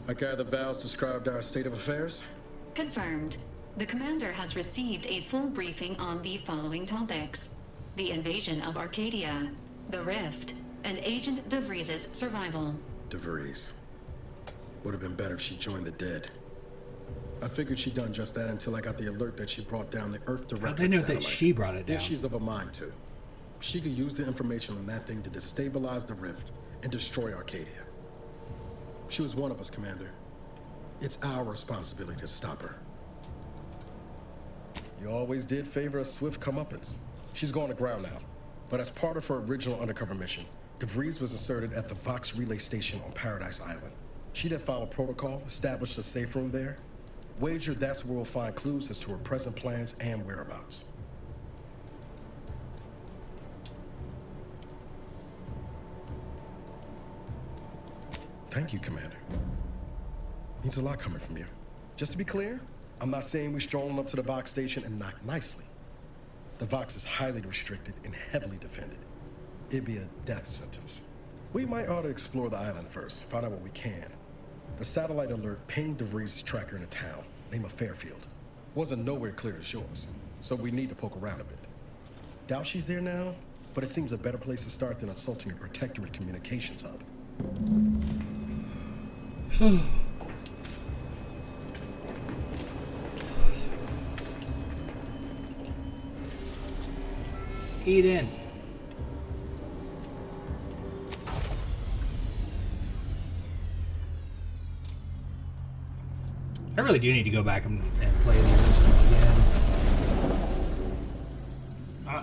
I gather Val's described our state of affairs? Confirmed. The commander has received a full briefing on the following topics: the invasion of Arcadia, the Rift, and Agent DeVries' survival. DeVries. Would have been better if she joined the dead. I figured she'd done just that until I got the alert that she brought down the Earth Director How'd they know that satellite. she brought it down? If she's of a mind to. She could use the information on that thing to destabilize the Rift and destroy Arcadia. She was one of us, Commander. It's our responsibility to stop her. She always did favor a swift comeuppance. She's going to ground now. But as part of her original undercover mission, DeVries was inserted at the Vox relay station on Paradise Island. She then followed protocol, established a safe room there. Wager that's where we'll find clues as to her present plans and whereabouts. Thank you, Commander. Means a lot coming from you. Just to be clear, I'm not saying we're strolling up to the Vox station and knock nicely. The Vox is highly restricted and heavily defended. It'd be a death sentence. We might ought to explore the island first, find out what we can. The satellite alert pinged DeVries' tracker in a town, named Fairfield. Wasn't nowhere clear as yours, so we need to poke around a bit. Doubt she's there now, but it seems a better place to start than assaulting a protectorate communications hub. Eat in. I really do need to go back and play the original again.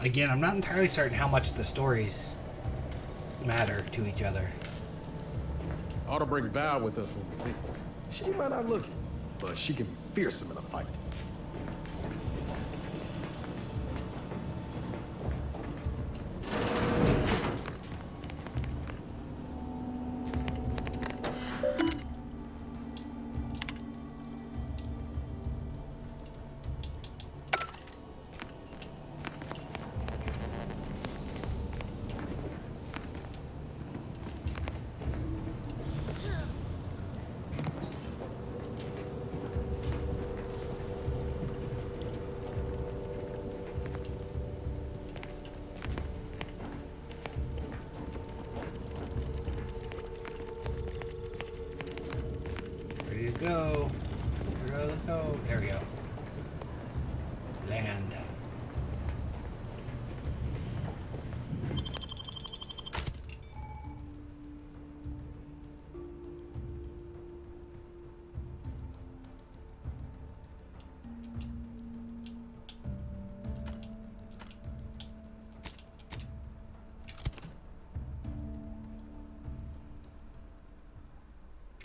Again, I'm not entirely certain how much the stories matter to each other. Ought to bring Val with us when we leave. She might not look it, but she can be fearsome in a fight. Go. Go. There we go. Land.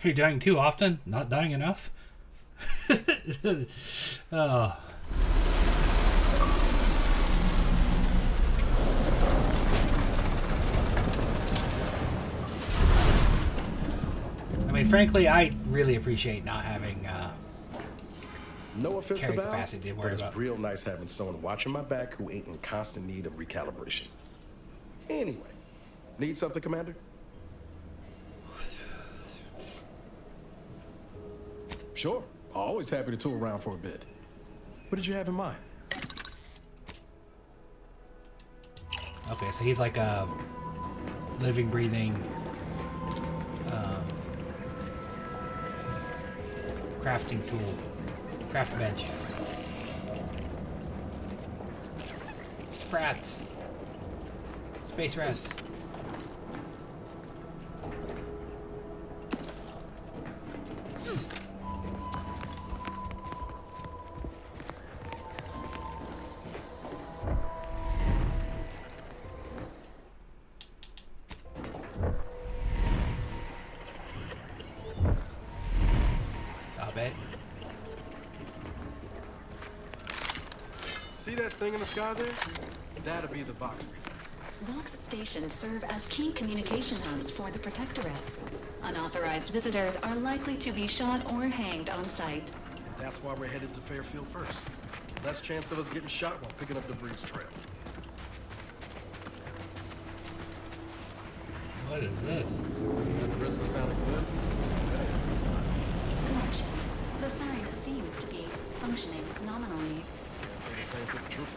Are you dying too often? Not dying enough? Oh. I mean, frankly, I really appreciate not having no offense to Val, capacity to worry but it's about. real nice having someone watching my back who ain't in constant need of recalibration. Anyway, need something, Commander? Sure. Always happy to tour around for a bit. What did you have in mind? Okay, so he's like a living, breathing crafting tool, craft bench. Sprats. Space rats. See that thing in the sky there? That'll be the Vox. Vox stations serve as key communication hubs for the Protectorate. Unauthorized visitors are likely to be shot or hanged on sight. That's why we're headed to Fairfield first. Less chance of us getting shot while picking up DeVries' trail. What is this? And the rest of it sounded good? That ain't a good sign. Correction. The sign seems to be functioning nominally. Say the same for the trooper.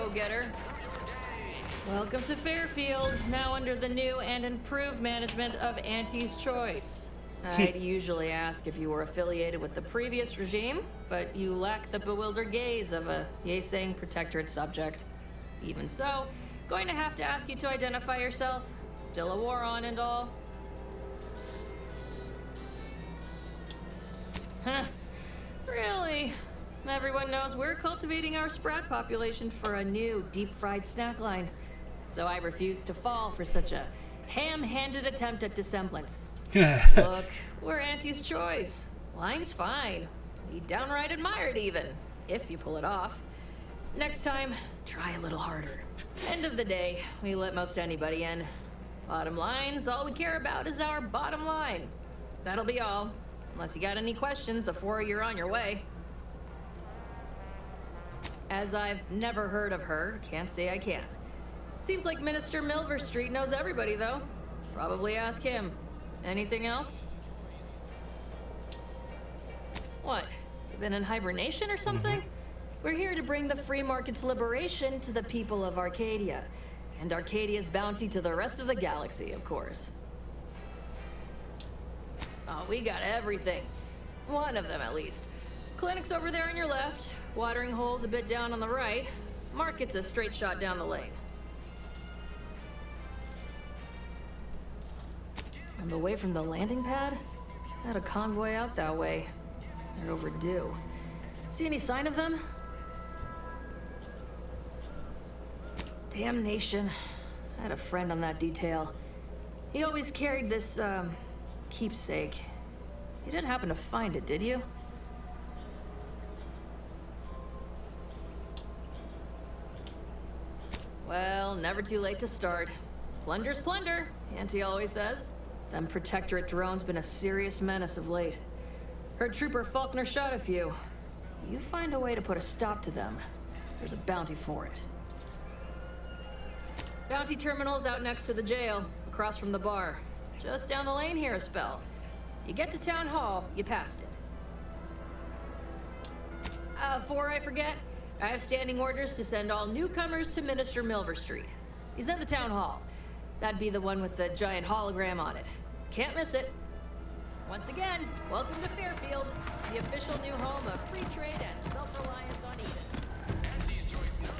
go-getter. Welcome to Fairfield, now under the new and improved management of Auntie's Choice. I'd usually ask if you were affiliated with the previous regime, but you lack the bewildered gaze of a yay-saying protectorate subject. Even so, going to have to ask you to identify yourself. Still a war on and all. Huh. Really? Everyone knows we're cultivating our sprat population for a new deep-fried snack line. So I refuse to fall for such a ham-handed attempt at dissemblance. Look, we're Auntie's Choice. Line's fine. We downright admire it even, if you pull it off. Next time, try a little harder. End of the day, we let most anybody in. Bottom line's all we care about is our bottom line. That'll be all. Unless you got any questions before you're on your way. As I've never heard of her, can't say I can. Seems like Minister Milver Street knows everybody, though. Probably ask him. Anything else? What? You been in hibernation or something? We're here to bring the free market's liberation to the people of Arcadia. And Arcadia's bounty to the rest of the galaxy, of course. Oh, we got everything. One of them, at least. Clinic's over there on your left. Watering hole's a bit down on the right. Market's a straight shot down the lane. And away from the landing pad? Had a convoy out that way. They're overdue. See any sign of them? Damnation. I had a friend on that detail. He always carried this, keepsake. You didn't happen to find it, did you? Well, never too late to start. Plunder's plunder, Auntie always says. Them Protectorate drones been a serious menace of late. Heard Trooper Faulkner shot a few. You find a way to put a stop to them. There's a bounty for it. Bounty terminal's out next to the jail, across from the bar. Just down the lane here a spell. You get to Town Hall, you passed it. Before I forget, I have standing orders to send all newcomers to Minister Milver Street. He's in the Town Hall. That'd be the one with the giant hologram on it. Can't miss it. Once again, welcome to Fairfield, the official new home of free trade and self-reliance on Eden. Auntie's Choice knows.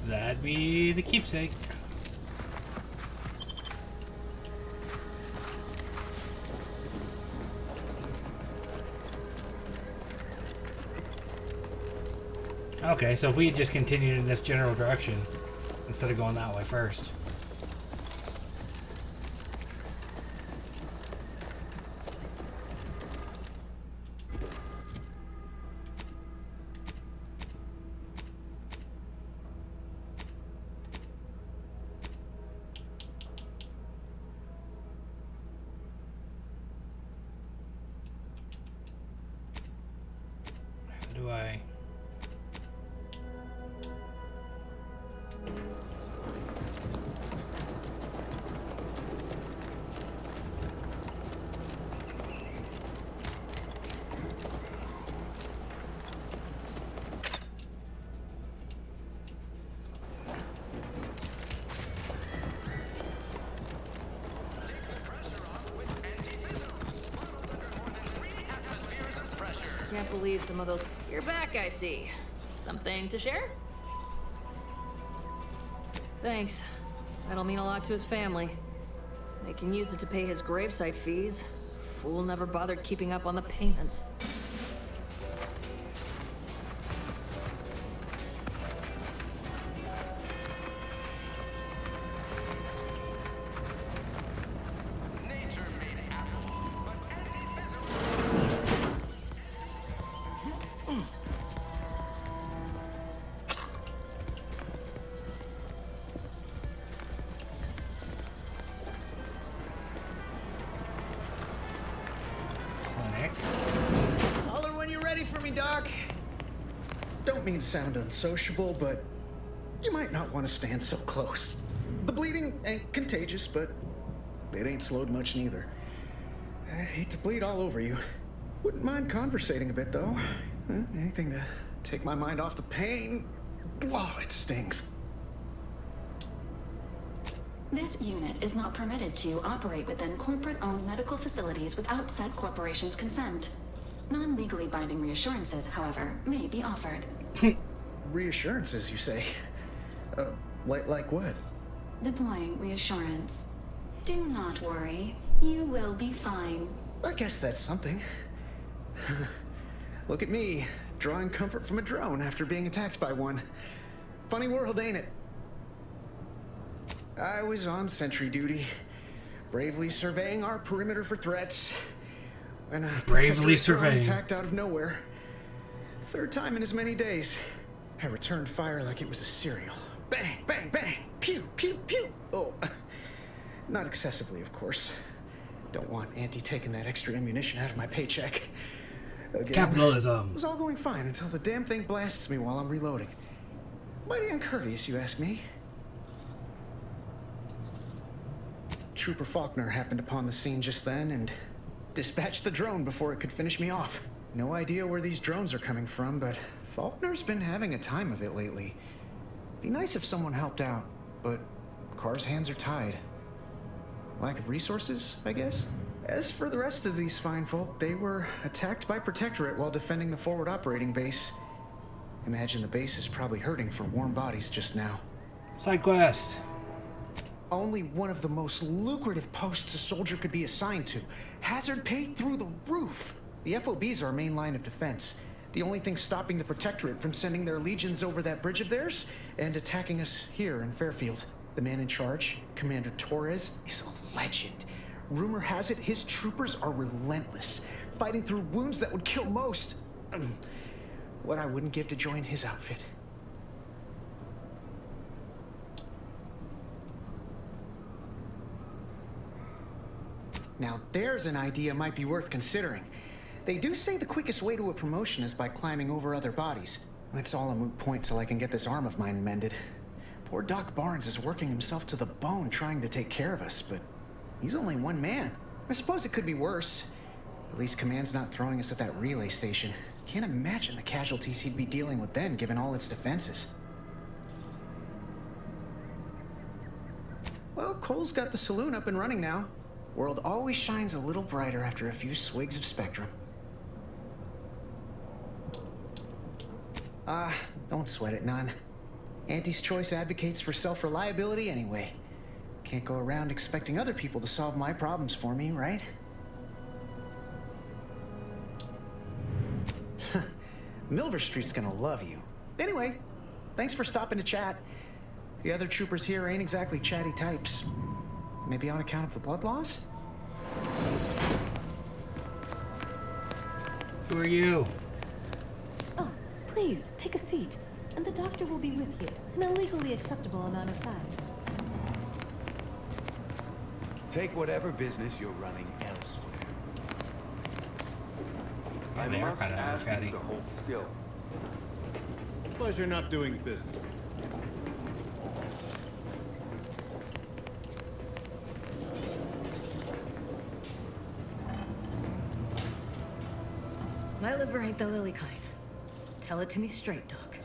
That'd be the keepsake. Okay, so if we had just continued in this general direction instead of going that way first. How do I... Can't believe some of those... You're back, I see. Something to share? Thanks. That'll mean a lot to his family. They can use it to pay his gravesite fees. Fool never bothered keeping up on the payments. don't mean to sound unsociable, but you might not want to stand so close. The bleeding ain't contagious, but it ain't slowed much neither. I hate to bleed all over you. Wouldn't mind conversating a bit, though. Anything to take my mind off the pain. Oh, it stings. This unit is not permitted to operate within corporate-owned medical facilities without said corporation's consent. Non-legally binding reassurances, however, may be offered. Reassurances, you say? Like what? Deploying reassurance. Do not worry. You will be fine. I guess that's something. Look at me, drawing comfort from a drone after being attacked by one. Funny world, ain't it? I was on sentry duty, bravely surveying our perimeter for threats, when a Bravely surveying. attacked out of nowhere. Third time in as many days. I returned fire like it was a cereal. Bang, bang, bang, pew, pew, pew. Oh, not excessively, of course. Don't want Auntie taking that extra ammunition out of my paycheck. Again, Capitalism. it was all going fine until the damn thing blasts me while I'm reloading. Mighty uncourteous, you ask me. Trooper Faulkner happened upon the scene just then and dispatched the drone before it could finish me off. No idea where these drones are coming from, but Faulkner's been having a time of it lately. Be nice if someone helped out, but Carr's hands are tied. Lack of resources, I guess? As for the rest of these fine folk, they were attacked by Protectorate while defending the forward operating base. Imagine the base is probably hurting for warm bodies just now. Side quest. Only one of the most lucrative posts a soldier could be assigned to. Hazard pay through the roof. The FOB's our main line of defense. The only thing stopping the Protectorate from sending their legions over that bridge of theirs and attacking us here in Fairfield. The man in charge, Commander Torres, is a legend. Rumor has it his troopers are relentless, fighting through wounds that would kill most. What I wouldn't give to join his outfit. Now there's an idea might be worth considering. They do say the quickest way to a promotion is by climbing over other bodies. It's all a moot point till I can get this arm of mine mended. Poor Doc Barnes is working himself to the bone trying to take care of us, but he's only one man. I suppose it could be worse. At least Command's not throwing us at that relay station. Can't imagine the casualties he'd be dealing with then, given all its defenses. Well, Cole's got the saloon up and running now. World always shines a little brighter after a few swigs of Spectrum. Don't sweat it none. Auntie's Choice advocates for self-reliability anyway. Can't go around expecting other people to solve my problems for me, right? Milver Street's gonna love you. Anyway, thanks for stopping to chat. The other troopers here ain't exactly chatty types. Maybe on account of the blood loss? Who are you? Oh, please, take a seat. And the doctor will be with you in a legally acceptable amount of time. Take whatever business you're running elsewhere. Yeah, they are kind of ask chatty. you to hold still. Pleasure not doing business. My liver ain't the lily kind. Tell it to me straight, Doc.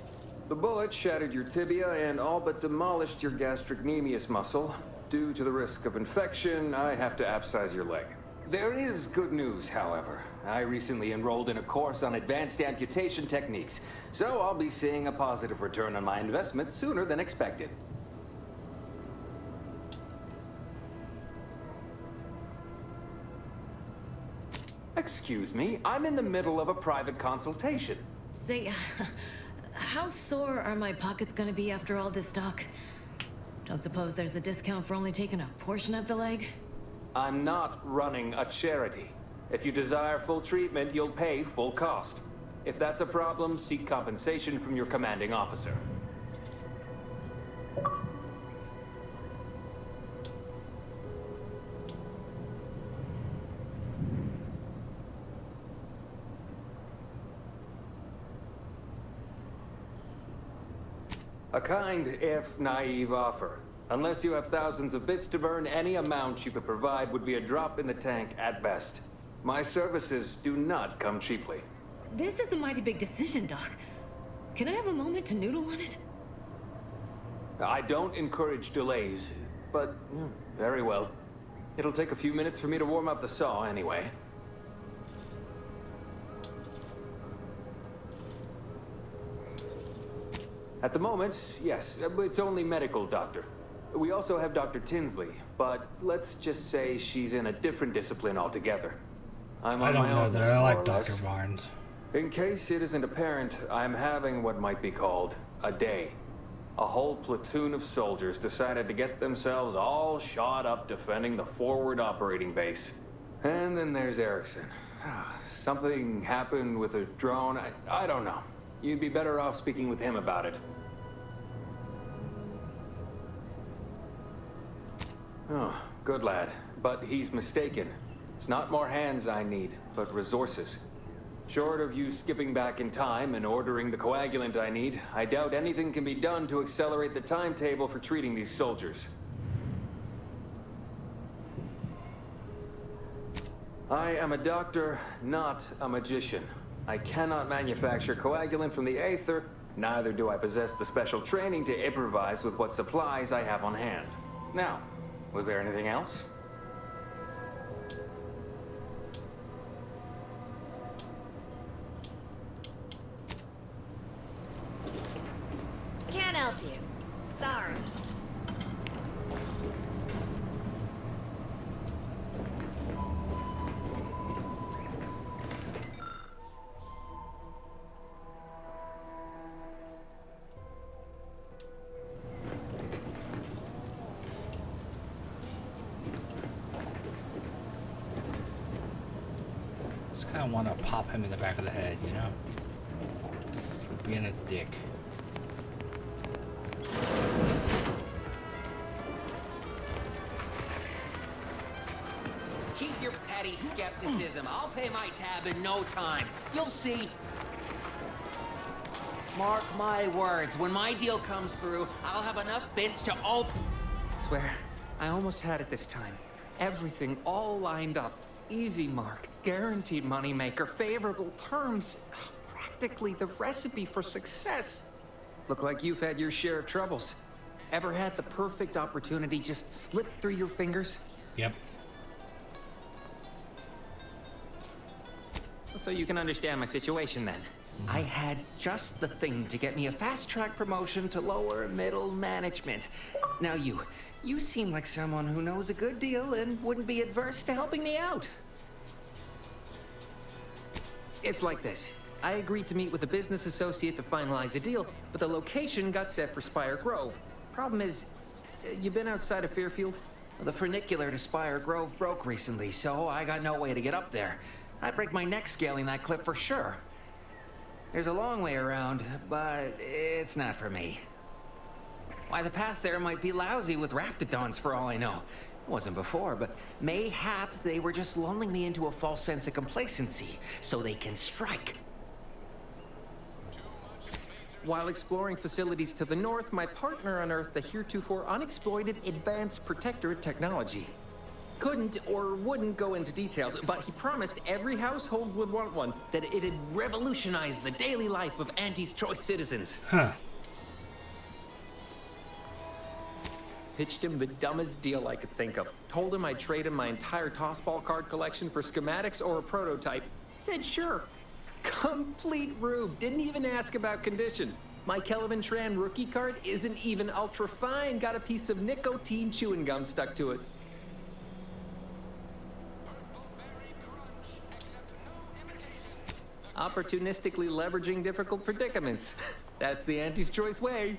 The bullet shattered your tibia and all but demolished your gastrocnemius muscle. Due to the risk of infection, I have to abscise your leg. There is good news, however. I recently enrolled in a course on advanced amputation techniques, so I'll be seeing a positive return on my investment sooner than expected. Excuse me, I'm in the middle of a private consultation. Say, how sore are my pockets gonna be after all this, Doc? Don't suppose there's a discount for only taking a portion of the leg? I'm not running a charity. If you desire full treatment, you'll pay full cost. If that's a problem, seek compensation from your commanding officer. A kind, if naive offer. Unless you have thousands of bits to burn, any amount you could provide would be a drop in the tank at best. My services do not come cheaply. This is a mighty big decision, Doc. Can I have a moment to noodle on it? I don't encourage delays, but very well. It'll take a few minutes for me to warm up the saw anyway. At the moment, yes, it's only medical, Doctor. We also have Dr. Tinsley, but let's just say she's in a different discipline altogether. I don't know that I like Dr. Barnes. In case it isn't apparent, I'm having what might be called a day. A whole platoon of soldiers decided to get themselves all shot up defending the forward operating base. And then there's Erickson. Something happened with a drone. I don't know. You'd be better off speaking with him about it. Oh, good lad. But he's mistaken. It's not more hands I need, but resources. Short of you skipping back in time and ordering the coagulant I need, I doubt anything can be done to accelerate the timetable for treating these soldiers. I am a doctor, not a magician. I cannot manufacture coagulant from the aether, neither do I possess the special training to improvise with what supplies I have on hand. Now, was there anything else? Can't help you. Sorry. Just kind of want to pop him in the back of the head, you know? For being a dick. Keep your petty skepticism. I'll pay my tab in no time. You'll see. Mark my words, when my deal comes through, I'll have enough bits to open. Swear, I almost had it this time. Everything all lined up. Easy mark, guaranteed moneymaker, favorable terms. Practically the recipe for success. Look like you've had your share of troubles. Ever had the perfect opportunity just slip through your fingers? Yep. So you can understand my situation then. I had just the thing to get me a fast-track promotion to lower middle management. Now you seem like someone who knows a good deal and wouldn't be adverse to helping me out. It's like this. I agreed to meet with a business associate to finalize a deal, but the location got set for Spire Grove. Problem is, you been outside of Fairfield? The funicular to Spire Grove broke recently, so I got no way to get up there. I'd break my neck scaling that cliff for sure. There's a long way around, but it's not for me. Why, the path there might be lousy with raptidons for all I know. It wasn't before, but mayhap they were just lulling me into a false sense of complacency so they can strike. While exploring facilities to the north, my partner unearthed a heretofore unexploited advanced protectorate technology. Couldn't or wouldn't go into details, but he promised every household would want one, that it'd revolutionize the daily life of Auntie's choice citizens. Huh. Pitched him the dumbest deal I could think of. Told him I'd trade him my entire tossball card collection for schematics or a prototype. Said sure. Complete rube. Didn't even ask about condition. My Kelvin Tran rookie card isn't even ultra fine. Got a piece of nicotine chewing gum stuck to it. Opportunistically leveraging difficult predicaments. That's the Auntie's choice way.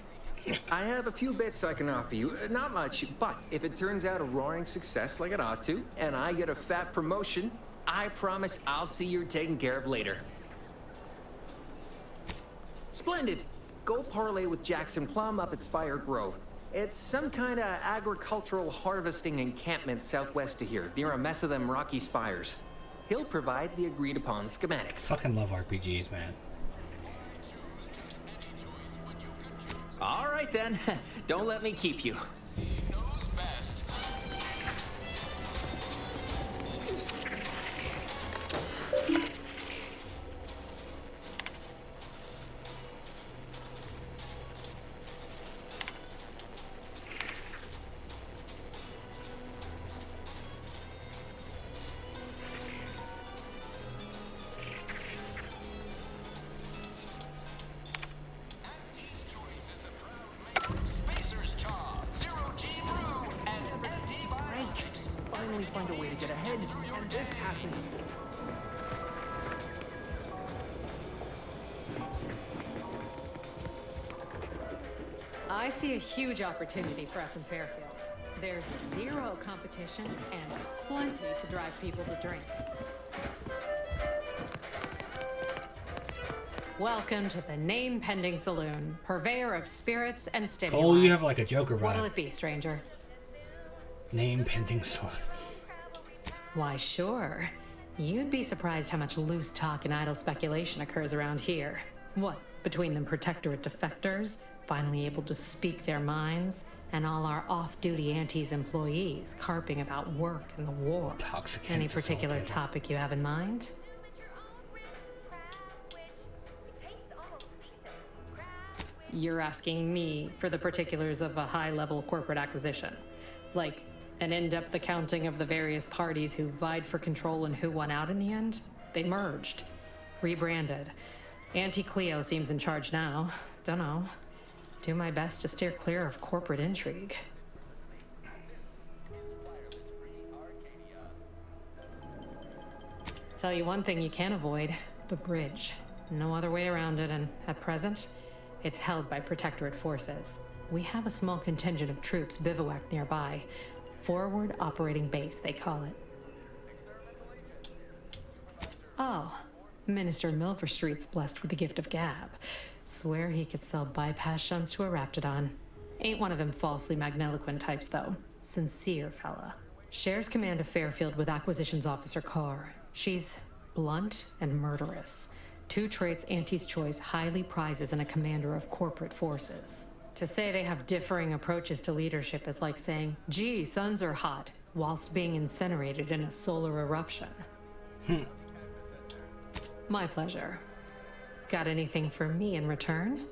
I have a few bits I can offer you. Not much, but if it turns out a roaring success like it ought to, and I get a fat promotion, I promise I'll see you're taken care of later. Splendid. Go parlay with Jackson Plum up at Spire Grove. It's some kind of agricultural harvesting encampment southwest of here, near a mess of them rocky spires. He'll provide the agreed upon schematics. Fucking love RPGs, man. All right then. Don't let me keep you. He knows best. Finally find a way to get ahead, and this happens. I see a huge opportunity for us in Fairfield. There's zero competition and plenty to drive people to drink. Welcome to the Name Pending Saloon, purveyor of spirits and stimuli. Oh, you have like a Joker vibe. What'll it be, stranger? Name pending saloon. Why, sure. You'd be surprised how much loose talk and idle speculation occurs around here. What, between the Protectorate defectors, finally able to speak their minds, and all our off-duty Antes employees carping about work and the war. Toxic. Any particular topic you have in mind? You're asking me for the particulars of a high-level corporate acquisition. Like an in-depth accounting of the various parties who vied for control and who won out in the end? They merged, rebranded. Auntie Cleo seems in charge now. Dunno. Do my best to steer clear of corporate intrigue. Tell you one thing you can't avoid, the bridge. No other way around it, and at present, it's held by Protectorate forces. We have a small contingent of troops bivouacked nearby. Forward Operating Base, they call it. Oh, Minister Milverstreet's blessed with the gift of gab. Swear he could sell bypass shunts to a Raptidon. Ain't one of them falsely magniloquent types, though. Sincere fella. Shares command of Fairfield with Acquisitions Officer Carr. She's blunt and murderous. Two traits Auntie's Choice highly prizes in a commander of corporate forces. To say they have differing approaches to leadership is like saying, gee, suns are hot, whilst being incinerated in a solar eruption. My pleasure. Got anything for me in return?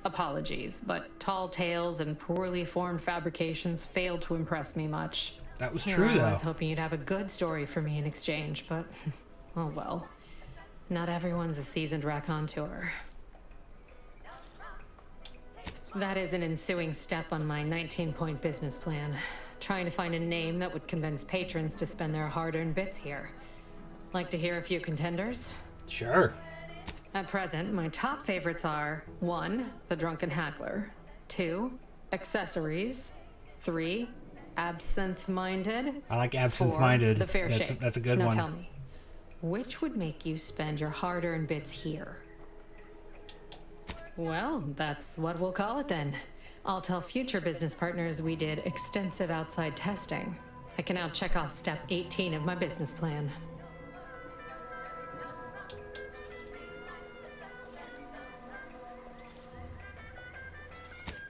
Apologies, but tall tales and poorly formed fabrications failed to impress me much. That was true, though. I was hoping you'd have a good story for me in exchange, but oh well. Not everyone's a seasoned raconteur. That is an ensuing step on my 19-point business plan. Trying to find a name that would convince patrons to spend their hard-earned bits here. Like to hear a few contenders? Sure. At present, my top favorites are 1. The Drunken Haggler, 2. Accessories, 3. Absinthe-Minded, I like 4. absinthe-minded. The Fair Shake. That's a good now one. Tell me, which would make you spend your hard-earned bits here? Well, that's what we'll call it then. I'll tell future business partners we did extensive outside testing. I can now check off step 18 of my business plan.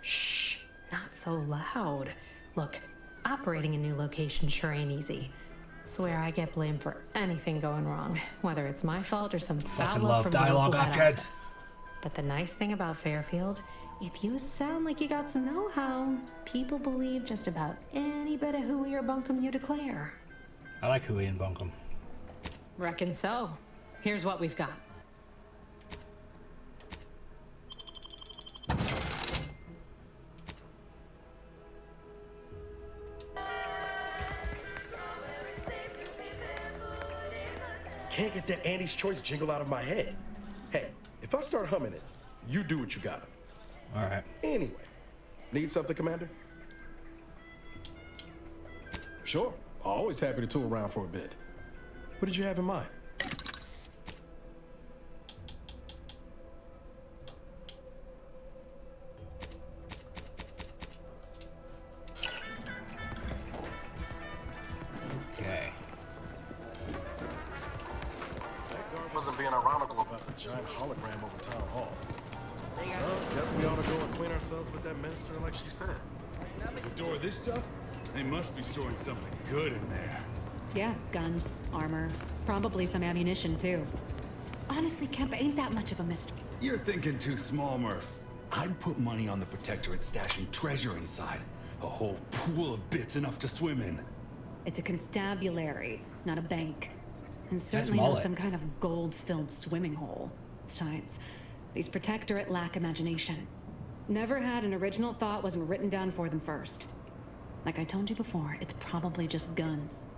Shh, not so loud. Look, operating a new location sure ain't easy. Swear I get blamed for anything going wrong, whether it's my fault or some foul luck from the dialogue local head options. office. But the nice thing about Fairfield, if you sound like you got some know-how, people believe just about any bit of hooey or bunkum you declare. I like hooey and bunkum. Reckon so. Here's what we've got. Can't get that Andy's Choice jingle out of my head. Hey, if I start humming it, you do what you gotta. All right. Anyway, need something, Commander? Sure. Always happy to tool around for a bit. What did you have in mind? giant hologram over town hall. Well, guess we ought to go acquaint ourselves with that minister like she said. The door this tough? They must be storing something good in there. Yeah, guns, armor, probably some ammunition too. Honestly, Kemp ain't that much of a mystery. You're thinking too small, Murph. I'd put money on the Protectorate stashing treasure inside. A whole pool of bits enough to swim in. It's a constabulary, not a bank. And certainly not some kind of gold-filled swimming hole. Besides, these Protectorate lack imagination. Never had an original thought wasn't written down for them first. Like I told you before, it's probably just guns.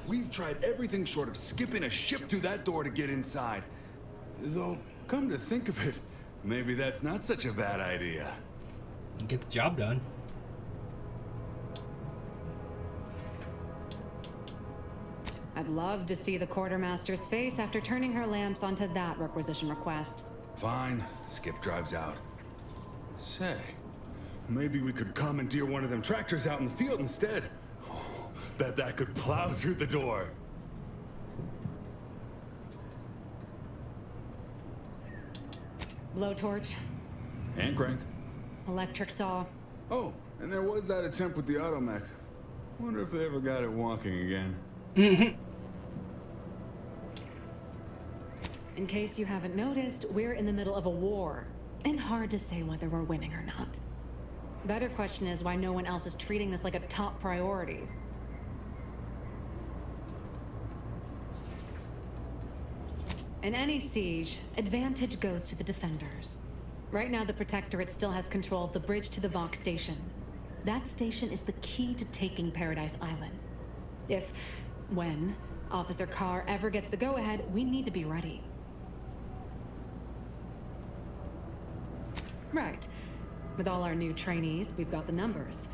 We've tried everything short of skipping a ship through that door to get inside. Though, come to think of it, maybe that's not such a bad idea. Get the job done. I'd love to see the quartermaster's face after turning her lamps onto that requisition request. Fine. Skip drives out. Say, maybe we could commandeer one of them tractors out in the field instead. Oh, bet that could plow through the door. Blowtorch. Hand crank. Electric saw. Oh, and there was that attempt with the automech. Wonder if they ever got it walking again. In case you haven't noticed, we're in the middle of a war, and hard to say whether we're winning or not. Better question is why no one else is treating this like a top priority. In any siege, advantage goes to the defenders. Right now, the Protectorate still has control of the bridge to the Vox station. That station is the key to taking Paradise Island. When Officer Carr ever gets the go-ahead, we need to be ready. Right. With all our new trainees, we've got the numbers.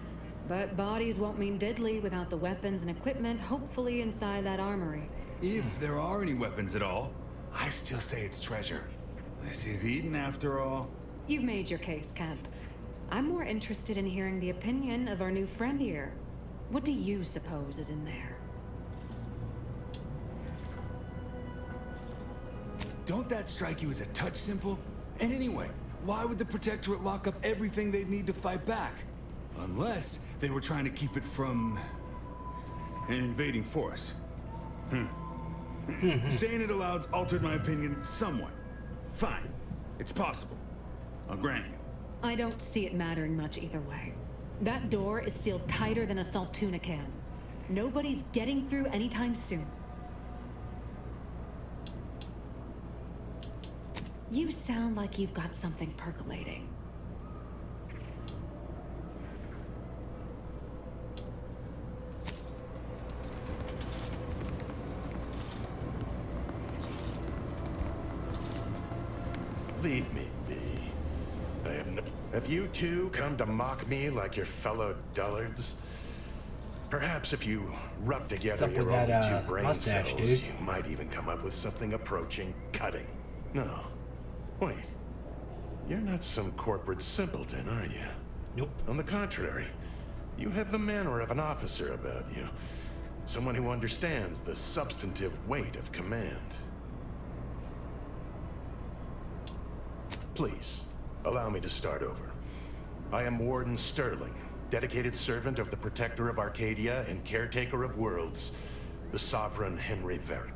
But bodies won't mean diddly without the weapons and equipment, hopefully inside that armory. If there are any weapons at all, I still say it's treasure. This is Eden after all. You've made your case, Kemp. I'm more interested in hearing the opinion of our new friend here. What do you suppose is in there? Don't that strike you as a touch simple? And anyway, why would the Protectorate lock up everything they'd need to fight back? Unless they were trying to keep it from an invading force. Saying it aloud's altered my opinion somewhat. Fine. It's possible. I'll grant you. I don't see it mattering much either way. That door is sealed tighter than a salt tuna can. Nobody's getting through anytime soon. You sound like you've got something percolating. Leave me be. Have you two come to mock me like your fellow dullards? Perhaps if you rub together your only two brain cells, you might even come up with something approaching cutting. No. Wait. You're not some corporate simpleton, are you? Nope. On the contrary, you have the manner of an officer about you. Someone who understands the substantive weight of command. Please, allow me to start over. I am Warden Sterling, dedicated servant of the Protector of Arcadia and caretaker of worlds, the Sovereign Henry Varick.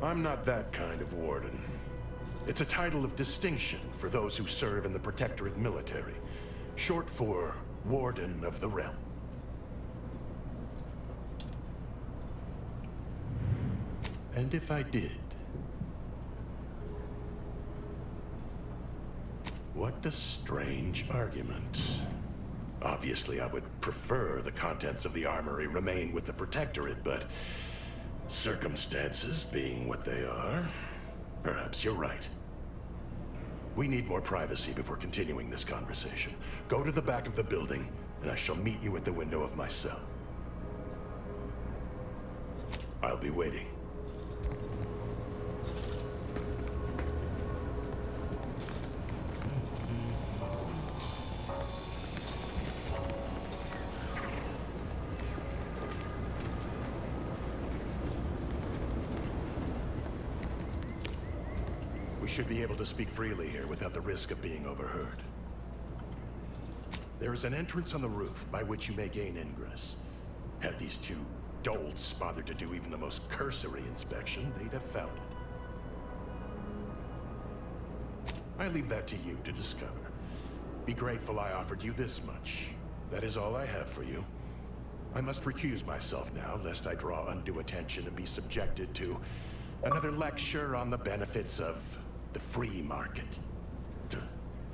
I'm not that kind of warden. It's a title of distinction for those who serve in the Protectorate military, short for Warden of the Realm. And if I did, what a strange argument. Obviously, I would prefer the contents of the armory remain with the Protectorate, but circumstances being what they are, perhaps you're right. We need more privacy before continuing this conversation. Go to the back of the building, and I shall meet you at the window of my cell. I'll be waiting. We should be able to speak freely here without the risk of being overheard. There is an entrance on the roof by which you may gain ingress. Had these two dolts bothered to do even the most cursory inspection, they'd have found it. I leave that to you to discover. Be grateful I offered you this much. That is all I have for you. I must recuse myself now, lest I draw undue attention and be subjected to another lecture on the benefits of the free market.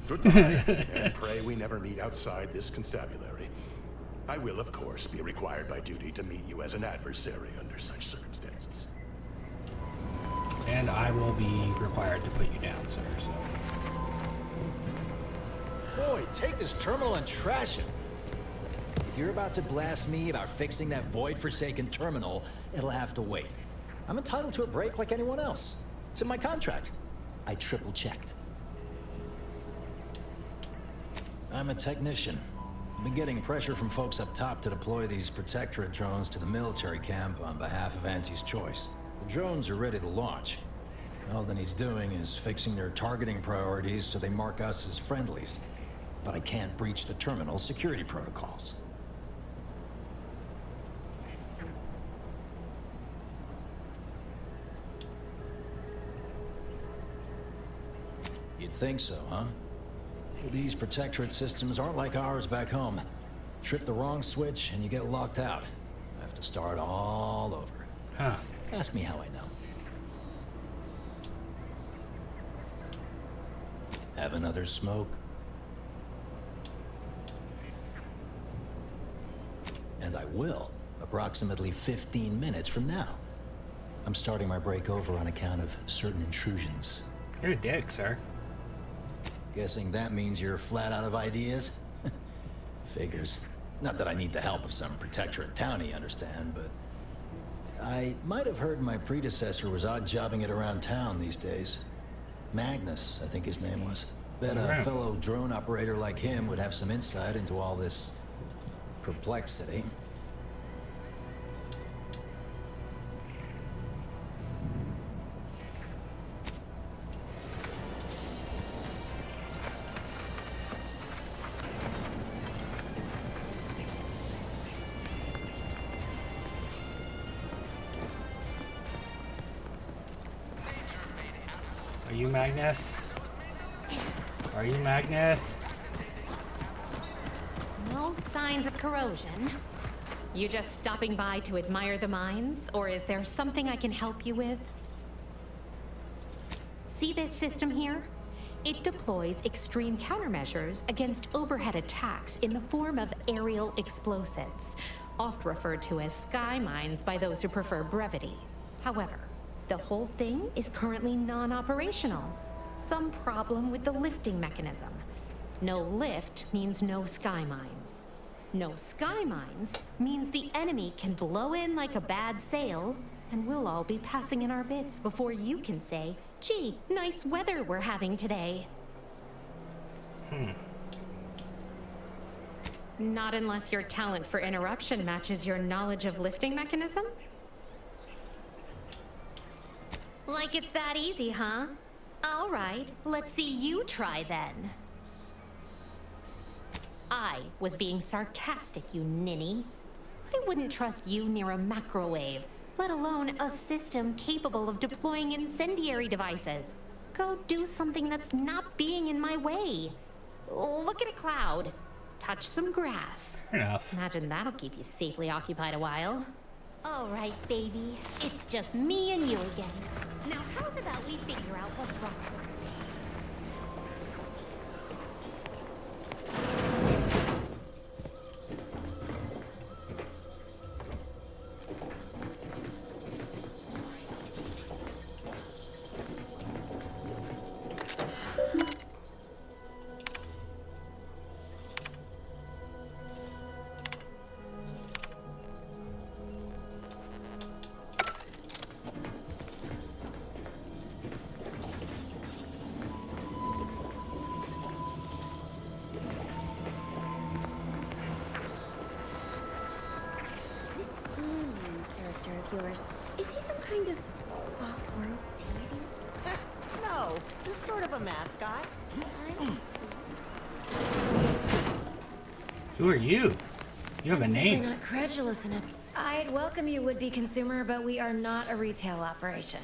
Goodbye, and pray we never meet outside this constabulary. I will, of course, be required by duty to meet you as an adversary under such circumstances. And I will be required to put you down, sir, so... Boy, take this terminal and trash it. If you're about to blast me about fixing that void-forsaken terminal, it'll have to wait. I'm entitled to a break like anyone else. It's in my contract. I triple-checked. I'm a technician. I've been getting pressure from folks up top to deploy these Protectorate drones to the military camp on behalf of Auntie's Choice. The drones are ready to launch. All that he's doing is fixing their targeting priorities so they mark us as friendlies. But I can't breach the terminal's security protocols. You'd think so, huh? These Protectorate systems aren't like ours back home. Trip the wrong switch and you get locked out. I have to start all over. Huh. Ask me how I know. Have another smoke? And I will, approximately 15 minutes from now. I'm starting my break over on account of certain intrusions. You're a dick, sir. Guessing that means you're flat out of ideas? Figures. Not that I need the help of some Protectorate townie, understand, but... I might have heard my predecessor was odd-jobbing it around town these days. Magnus, I think his name was. Bet a fellow drone operator like him would have some insight into all this... perplexity. Are you Magnus? Are you Magnus? No signs of corrosion. You just stopping by to admire the mines, or is there something I can help you with? See this system here? It deploys extreme countermeasures against overhead attacks in the form of aerial explosives, oft referred to as sky mines by those who prefer brevity. However, the whole thing is currently non-operational. Some problem with the lifting mechanism. No lift means no sky mines. No sky mines means the enemy can blow in like a bad sail, and we'll all be passing in our bits before you can say, gee, nice weather we're having today. Not unless your talent for interruption matches your knowledge of lifting mechanisms? Like it's that easy, huh? All right, let's see you try then. I was being sarcastic, you ninny. I wouldn't trust you near a macrowave, let alone a system capable of deploying incendiary devices. Go do something that's not being in my way. Look at a cloud. Touch some grass. Fair enough. Imagine that'll keep you safely occupied a while. All right, baby. It's just me and you again. Now, how's about we figure out what's wrong? Yours. Is he some kind of off-world deity? No, So, just sort of a mascot. Who are you? You have a name. I'm not credulous enough. I'd welcome you, would-be consumer, but we are not a retail operation.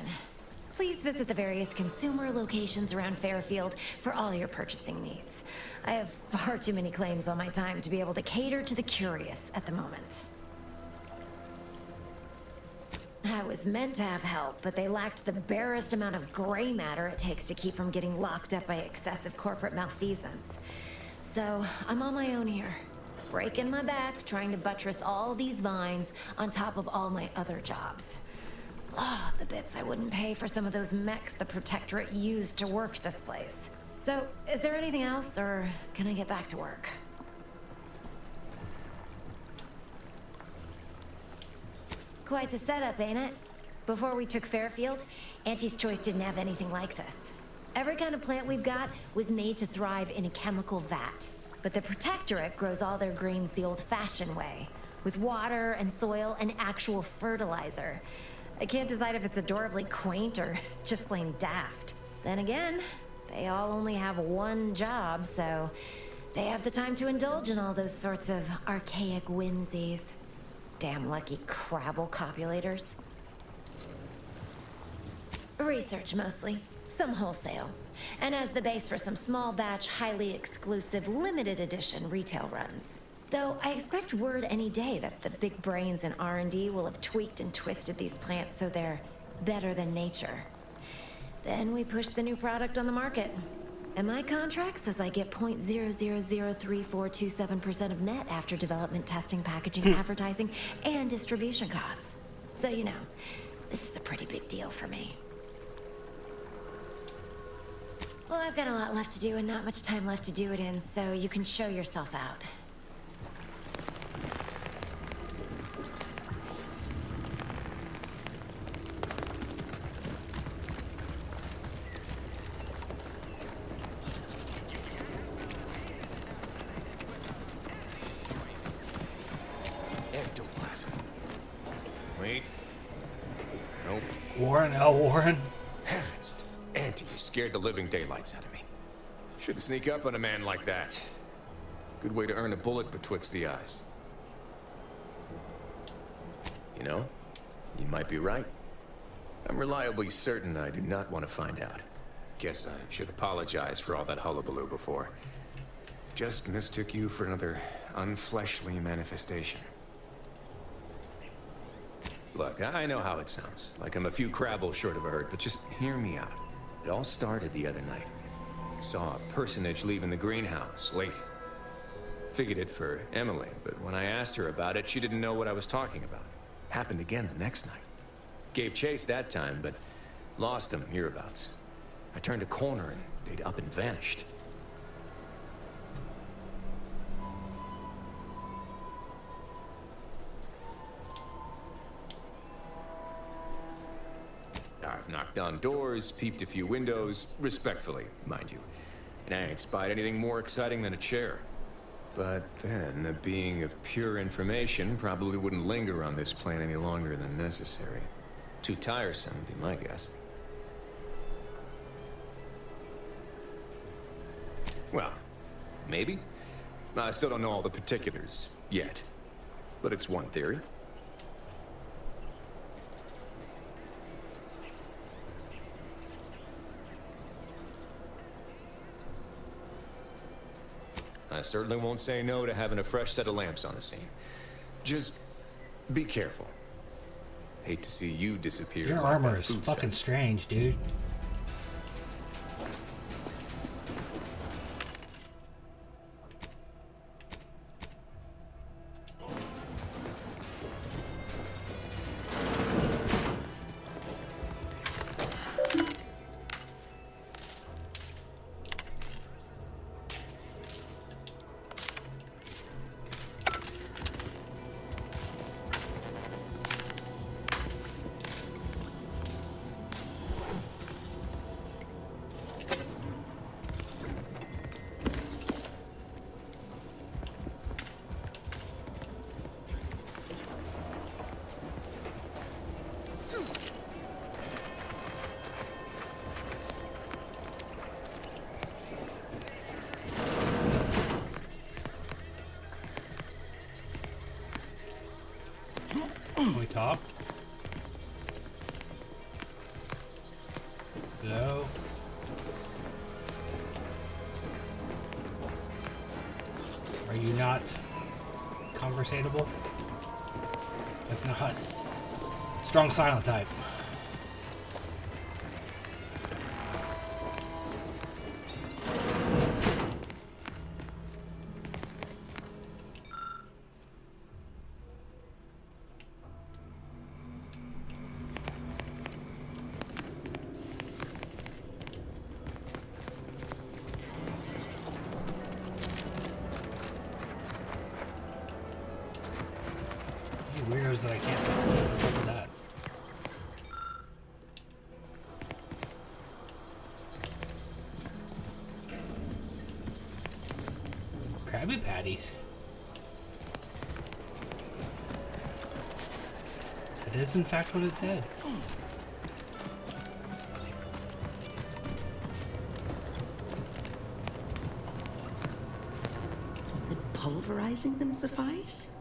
Please visit the various consumer locations around Fairfield for all your purchasing needs. I have far too many claims on my time to be able to cater to the curious at the moment. I was meant to have help, but they lacked the barest amount of gray matter it takes to keep from getting locked up by excessive corporate malfeasance. So, I'm on my own here, breaking my back, trying to buttress all these vines on top of all my other jobs. Oh, the bits I wouldn't pay for some of those mechs the Protectorate used to work this place. So, is there anything else, or can I get back to work? Quite the setup, ain't it? Before we took Fairfield, Auntie's Choice didn't have anything like this. Every kind of plant we've got was made to thrive in a chemical vat. But the Protectorate grows all their greens the old-fashioned way, with water and soil and actual fertilizer. I can't decide if it's adorably quaint or just plain daft. Then again, they all only have one job, so they have the time to indulge in all those sorts of archaic whimsies. Damn lucky Crabble copulators. Research mostly, some wholesale, and as the base for some small batch, highly exclusive, limited edition retail runs. Though I expect word any day that the big brains in R&D will have tweaked and twisted these plants so they're better than nature. Then we push the new product on the market. And my contract says I get 0.003427% of net after development, testing, packaging, advertising, and distribution costs. So, you know, this is a pretty big deal for me. Well, I've got a lot left to do and not much time left to do it in, so you can show yourself out. Wait. Nope. Warren L. Warren. Heavens. Auntie, you scared the living daylights out of me. Shouldn't sneak up on a man like that. Good way to earn a bullet betwixt the eyes. You know, you might be right. I'm reliably certain I did not want to find out. Guess I should apologize for all that hullabaloo before. Just mistook you for another unfleshly manifestation. Look, I know how it sounds, like I'm a few crabbles short of a hurt, but just hear me out. It all started the other night. Saw a personage leaving the greenhouse, late. Figured it for Emily, but when I asked her about it, she didn't know what I was talking about. Happened again the next night. Gave chase that time, but lost him hereabouts. I turned a corner and they'd up and vanished. I've knocked on doors, peeped a few windows, respectfully, mind you. And I ain't spied anything more exciting than a chair. But then, a being of pure information probably wouldn't linger on this plane any longer than necessary. Too tiresome, would be my guess. Well, maybe. I still don't know all the particulars, yet. But it's one theory. I certainly won't say no to having a fresh set of lamps on the scene. Just be careful. Hate to see you disappear. Your armor is fucking strange, dude. Hello? Are you not conversatable? That's not strong silent type. Weirdos that I can't do that. Krabby Patties. That is in fact what it said. Would pulverizing them suffice?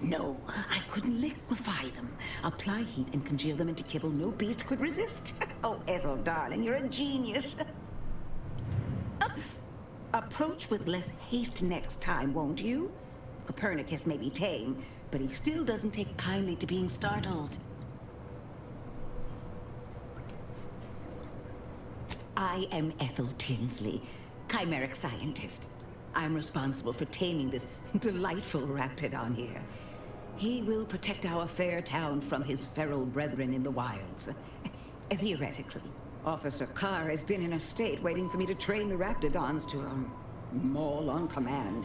No, I couldn't liquefy them. Apply heat and congeal them into kibble no beast could resist. Oh, Ethel, darling, you're a genius. Approach with less haste next time, won't you? Copernicus may be tame, but he still doesn't take kindly to being startled. I am Ethel Tinsley, chimeric scientist. I'm responsible for taming this delightful raptidon here. He will protect our fair town from his feral brethren in the wilds. Theoretically. Officer Carr has been in a state waiting for me to train the raptidons to, maul on command.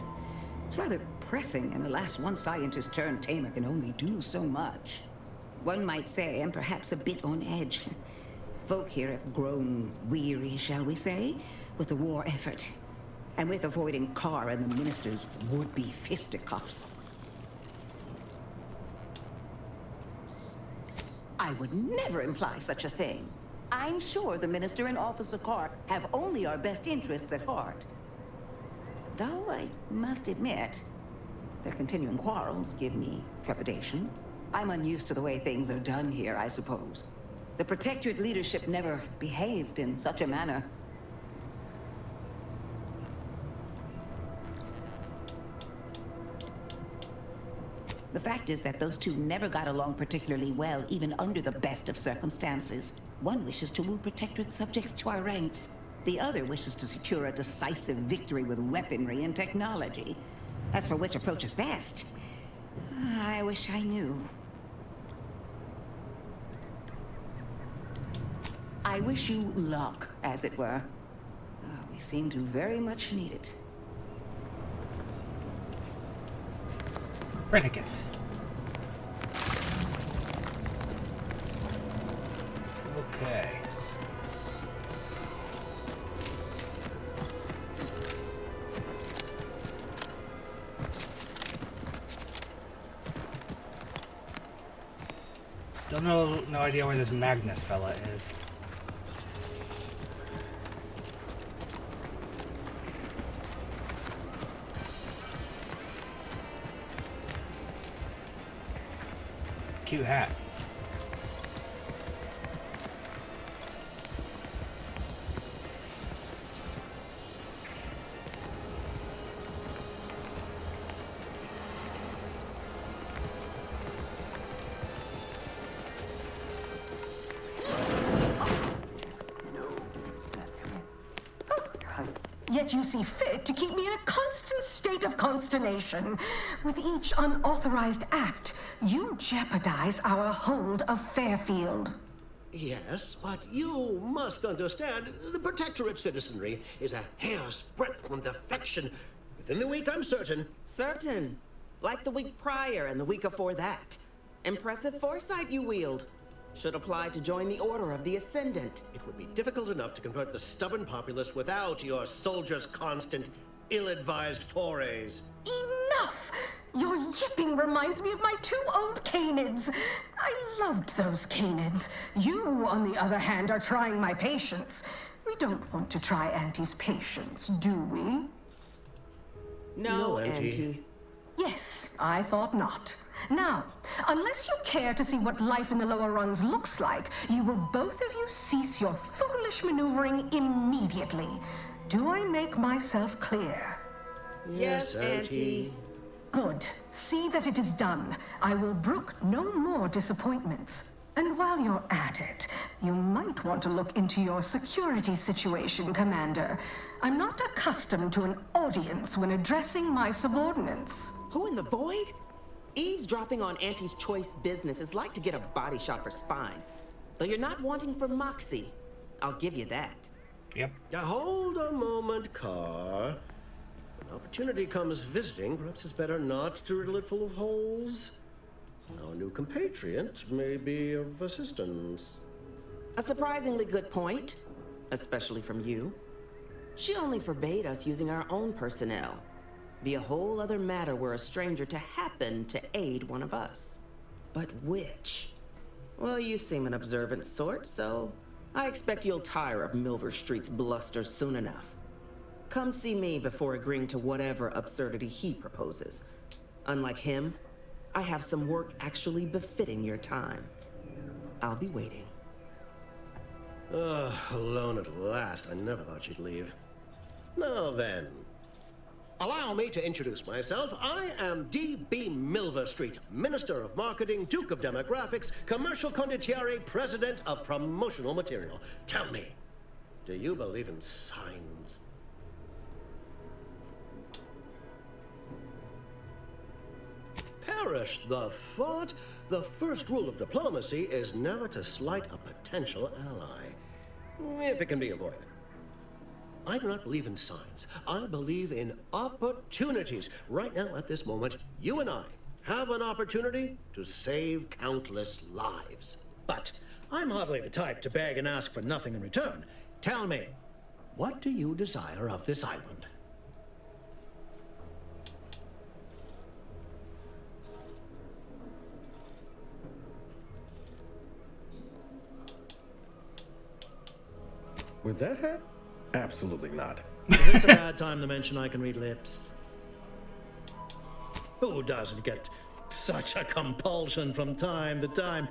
It's rather pressing, and alas, one scientist turned tamer can only do so much. One might say I'm perhaps a bit on edge. Folk here have grown weary, shall we say, with the war effort, and with avoiding Carr and the minister's would-be fisticuffs. I would never imply such a thing. I'm sure the minister and Officer Carr have only our best interests at heart. Though I must admit, their continuing quarrels give me trepidation. I'm unused to the way things are done here, I suppose. The Protectorate leadership never behaved in such a manner. The fact is that those two never got along particularly well, even under the best of circumstances. One wishes to move Protectorate subjects to our ranks. The other wishes to secure a decisive victory with weaponry and technology. As for which approach is best, I wish I knew. I wish you luck, as it were. We seem to very much need it. Copernicus. Okay. Still no idea where this Magnus fella is. Cute hat. Yet you see fit to keep me in a constant state of consternation. With each unauthorized act, you jeopardize our hold of Fairfield. Yes, but you must understand, the Protectorate citizenry is a hair's breadth from defection. Within the week, I'm certain. Certain? Like the week prior and the week before that. Impressive foresight you wield. Should apply to join the Order of the Ascendant. It would be difficult enough to convert the stubborn populace without your soldiers' constant, ill-advised forays. Enough! Your yipping reminds me of my 2 old canids. I loved those canids. You, on the other hand, are trying my patience. We don't want to try Auntie's patience, do we? No, Auntie. Yes, I thought not. Now, unless you care to see what life in the lower rungs looks like, you will both of you cease your foolish maneuvering immediately. Do I make myself clear? Yes, Auntie. Good. See that it is done. I will brook no more disappointments. And while you're at it, you might want to look into your security situation, Commander. I'm not accustomed to an audience when addressing my subordinates. Who in the void? Eavesdropping on Auntie's choice business is like to get a body shot for spine. Though you're not wanting for moxie. I'll give you that. Yep. Now hold a moment, Carr. When opportunity comes visiting, perhaps it's better not to riddle it full of holes. Our new compatriot may be of assistance. A surprisingly good point, especially from you. She only forbade us using our own personnel. Be a whole other matter were a stranger to happen to aid one of us. But which? Well, you seem an observant sort, so I expect you'll tire of Milver Street's bluster soon enough. Come see me before agreeing to whatever absurdity he proposes. Unlike him, I have some work actually befitting your time. I'll be waiting. Alone at last. I never thought she'd leave. Now then, allow me to introduce myself. I am D.B. Milver Street, Minister of Marketing, Duke of Demographics, Commercial Condottiere, President of Promotional Material. Tell me, do you believe in signs? Perish the thought. The first rule of diplomacy is never to slight a potential ally, if it can be avoided. I do not believe in signs. I believe in opportunities. Right now, at this moment, you and I have an opportunity to save countless lives. But I'm hardly the type to beg and ask for nothing in return. Tell me, what do you desire of this island? With that hat? Absolutely not. Is this a bad time to mention I can read lips? Who doesn't get such a compulsion from time to time?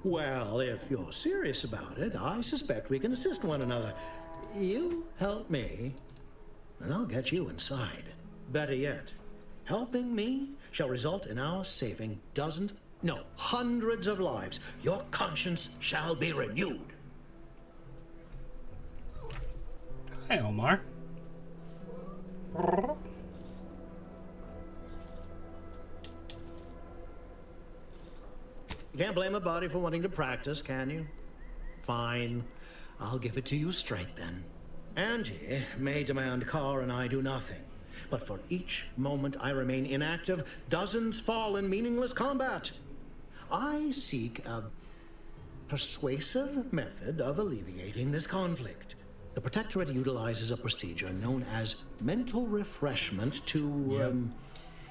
Well, if you're serious about it, I suspect we can assist one another. You help me, and I'll get you inside. Better yet, helping me shall result in our saving dozens, no, hundreds of lives. Your conscience shall be renewed. Hey, Omar. You can't blame a body for wanting to practice, can you? Fine. I'll give it to you straight then. Angie may demand Carr and I do nothing. But for each moment I remain inactive, dozens fall in meaningless combat. I seek a persuasive method of alleviating this conflict. The Protectorate utilizes a procedure known as mental refreshment to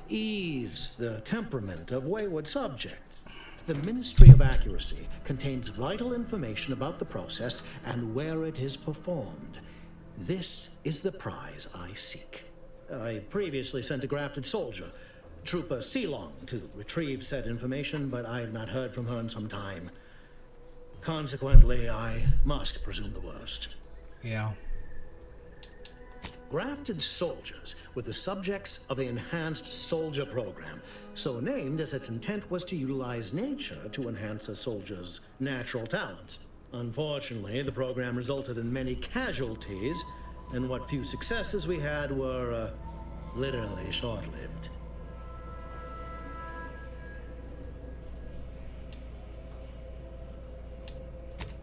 ease the temperament of wayward subjects. The Ministry of Accuracy contains vital information about the process and where it is performed. This is the prize I seek. I previously sent a grafted soldier, Trooper Sealong, to retrieve said information, but I have not heard from her in some time. Consequently, I must presume the worst. Yeah. Grafted soldiers were the subjects of the Enhanced Soldier Program, so named as its intent was to utilize nature to enhance a soldier's natural talents. Unfortunately, the program resulted in many casualties, and what few successes we had were, literally short-lived.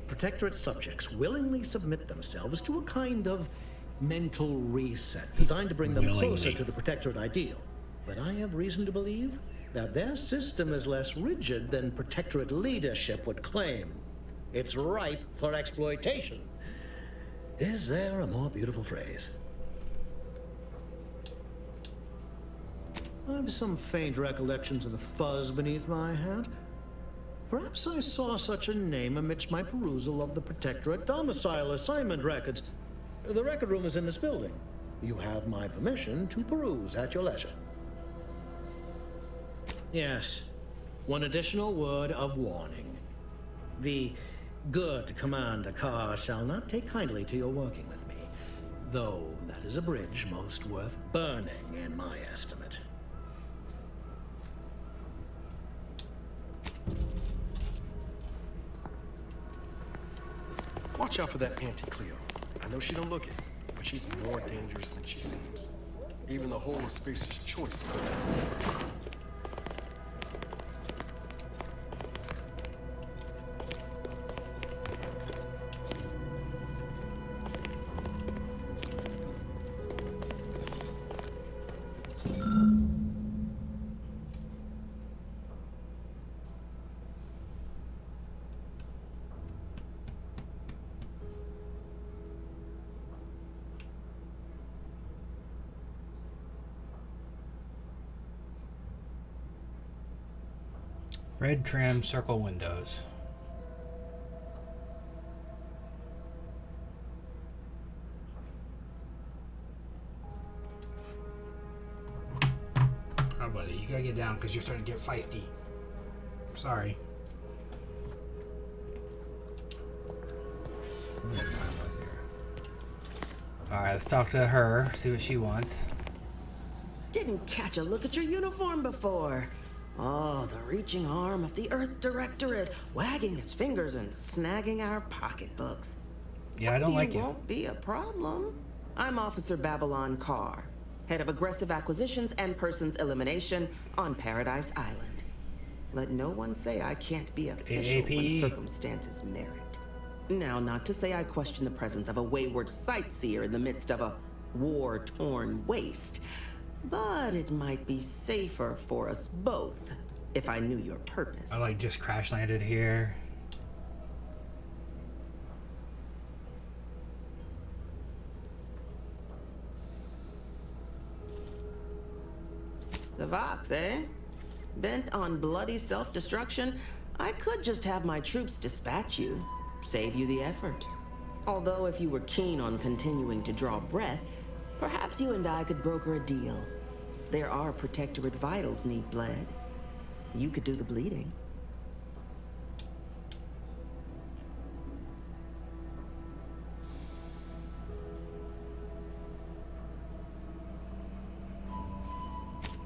Protectorate subjects willingly submit themselves to a kind of mental reset designed to bring them closer to the Protectorate ideal. But I have reason to believe that their system is less rigid than Protectorate leadership would claim. It's ripe for exploitation. Is there a more beautiful phrase? I have some faint recollections of the fuzz beneath my hat. Perhaps I saw such a name amidst my perusal of the Protectorate domicile assignment records. The record room is in this building. You have my permission to peruse at your leisure. Yes. One additional word of warning. The good Commander Carr shall not take kindly to your working with me, though that is a bridge most worth burning in my estimate. Watch out for that Auntie Cleo. I know she don't look it, but she's more dangerous than she seems. Even the whole of Spacer's Choice could have. Red trim, circle windows. Oh, buddy, you gotta get down because you're starting to get feisty. Sorry. Alright, let's talk to her, see what she wants. Didn't catch a look at your uniform before. Oh, the reaching arm of the Earth Directorate, wagging its fingers and snagging our pocketbooks. Yeah, I don't like it. Won't be a problem. I'm Officer Babylon Carr, head of aggressive acquisitions and persons elimination on Paradise Island. Let no one say I can't be official when circumstances merit. Now, not to say I question the presence of a wayward sightseer in the midst of a war-torn waste, but it might be safer for us both if I knew your purpose. I just crash landed here. The Vox, eh? Bent on bloody self-destruction, I could just have my troops dispatch you, save you the effort. Although if you were keen on continuing to draw breath, perhaps you and I could broker a deal. There are Protectorate vitals need bled. You could do the bleeding.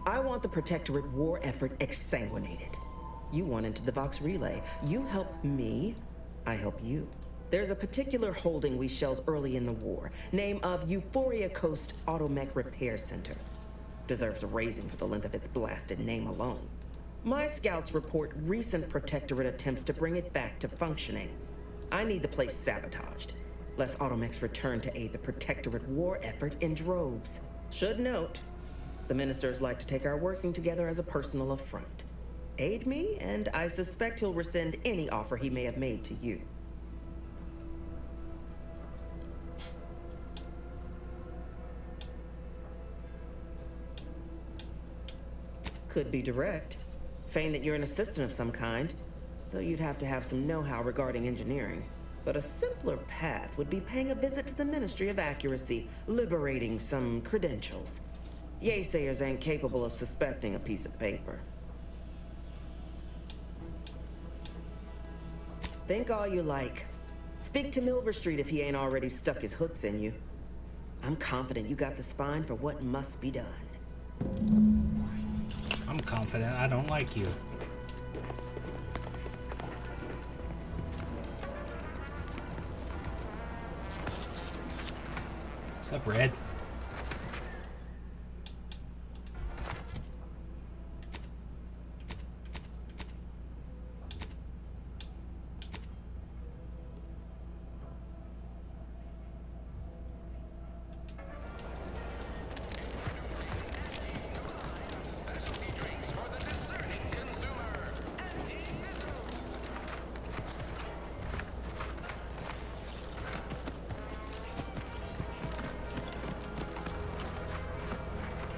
I want the Protectorate war effort exsanguinated. You want into the Vox relay. You help me, I help you. There's a particular holding we shelled early in the war. Name of Euphoria Coast Automech Repair Center. Deserves a raising for the length of its blasted name alone. My scouts report recent Protectorate attempts to bring it back to functioning. I need the place sabotaged, lest Automechs return to aid the Protectorate war effort in droves. Should note, the ministers like to take our working together as a personal affront. Aid me, and I suspect he'll rescind any offer he may have made to you. Could be direct. Feign that you're an assistant of some kind, though you'd have to have some know-how regarding engineering. But a simpler path would be paying a visit to the Ministry of Accuracy, liberating some credentials. Yaysayers ain't capable of suspecting a piece of paper. Think all you like. Speak to Milver Street if he ain't already stuck his hooks in you. I'm confident you got the spine for what must be done. I'm confident I don't like you. What's up, Red?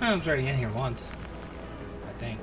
I was already in here once, I think.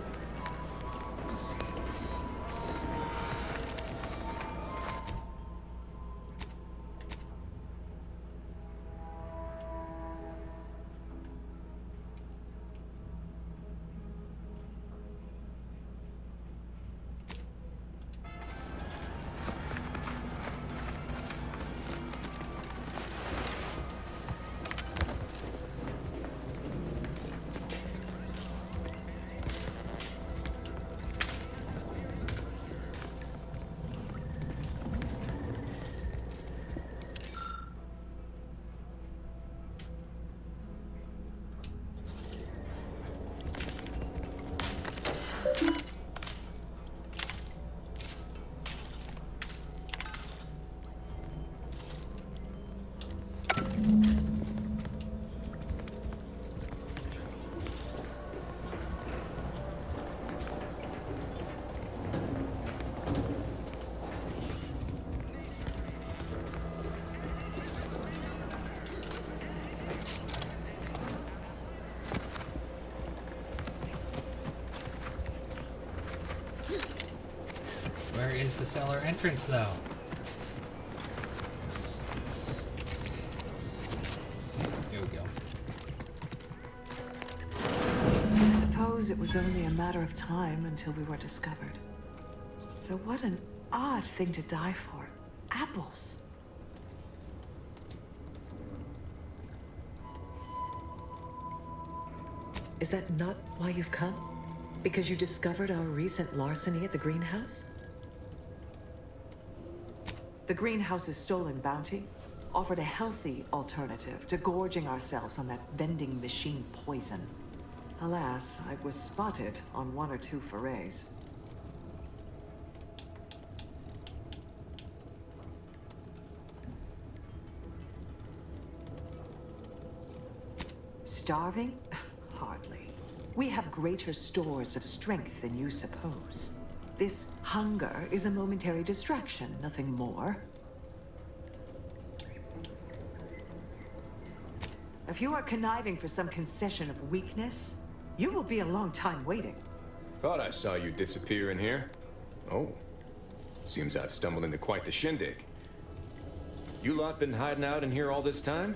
the cellar entrance, though. There we go. I suppose it was only a matter of time until we were discovered. Though what an odd thing to die for. Apples. Is that not why you've come? Because you discovered our recent larceny at the greenhouse? The greenhouse's stolen bounty offered a healthy alternative to gorging ourselves on that vending machine poison. Alas, I was spotted on 1 or 2 forays. Starving? Hardly. We have greater stores of strength than you suppose. This hunger is a momentary distraction, nothing more. If you are conniving for some concession of weakness, you will be a long time waiting. Thought I saw you disappear in here. Oh. Seems I've stumbled into quite the shindig. You lot been hiding out in here all this time?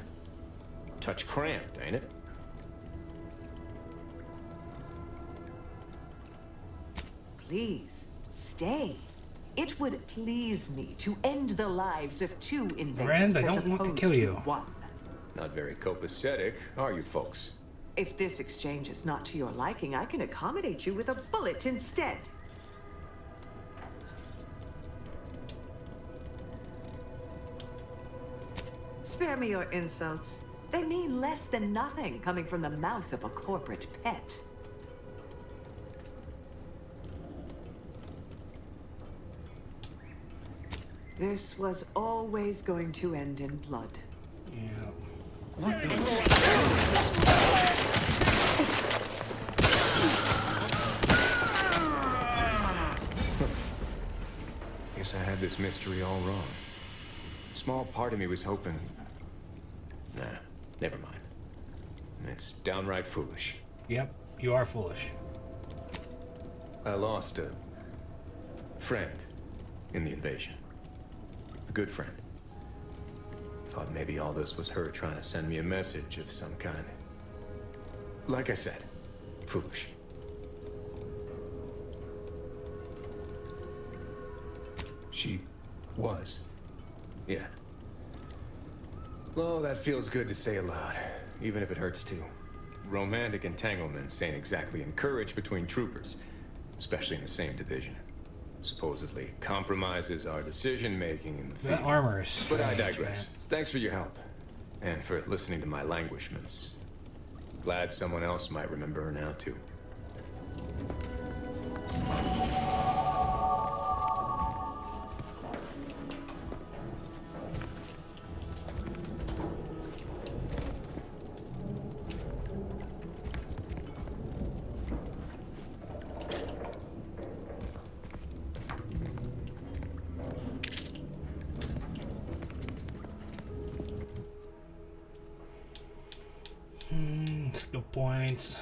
Touch cramped, ain't it? Please, stay. It would please me to end the lives of 2 invaders Rand, I as don't want to opposed kill you. 1. Not very copacetic, are you folks? If this exchange is not to your liking, I can accommodate you with a bullet instead. Spare me your insults. They mean less than nothing coming from the mouth of a corporate pet. This was always going to end in blood. Guess I had this mystery all wrong. A small part of me was hoping... Nah, never mind. It's downright foolish. Yep, you are foolish. I lost a friend in the invasion. A good friend. Thought maybe all this was her trying to send me a message of some kind. Like I said, foolish. She was. Yeah. Well, that feels good to say aloud, even if it hurts too. Romantic entanglements ain't exactly encouraged between troopers, especially in the same division. Supposedly compromises our decision-making in the field. That armor is strange, but I digress. Man. Thanks for your help. And for listening to my languishments. Glad someone else might remember her now, too. Skill points.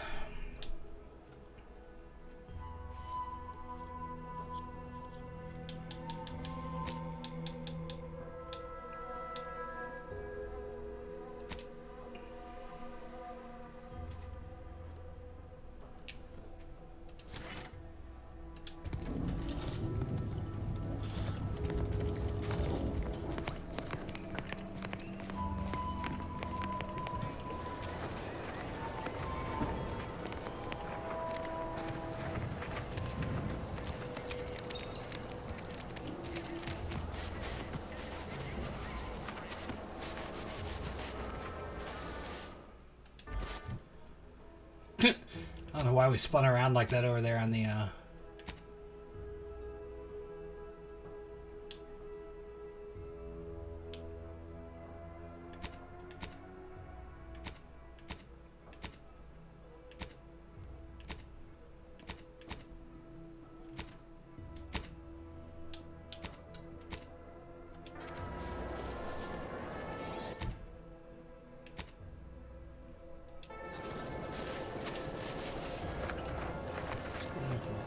I don't know why we spun around like that over there on the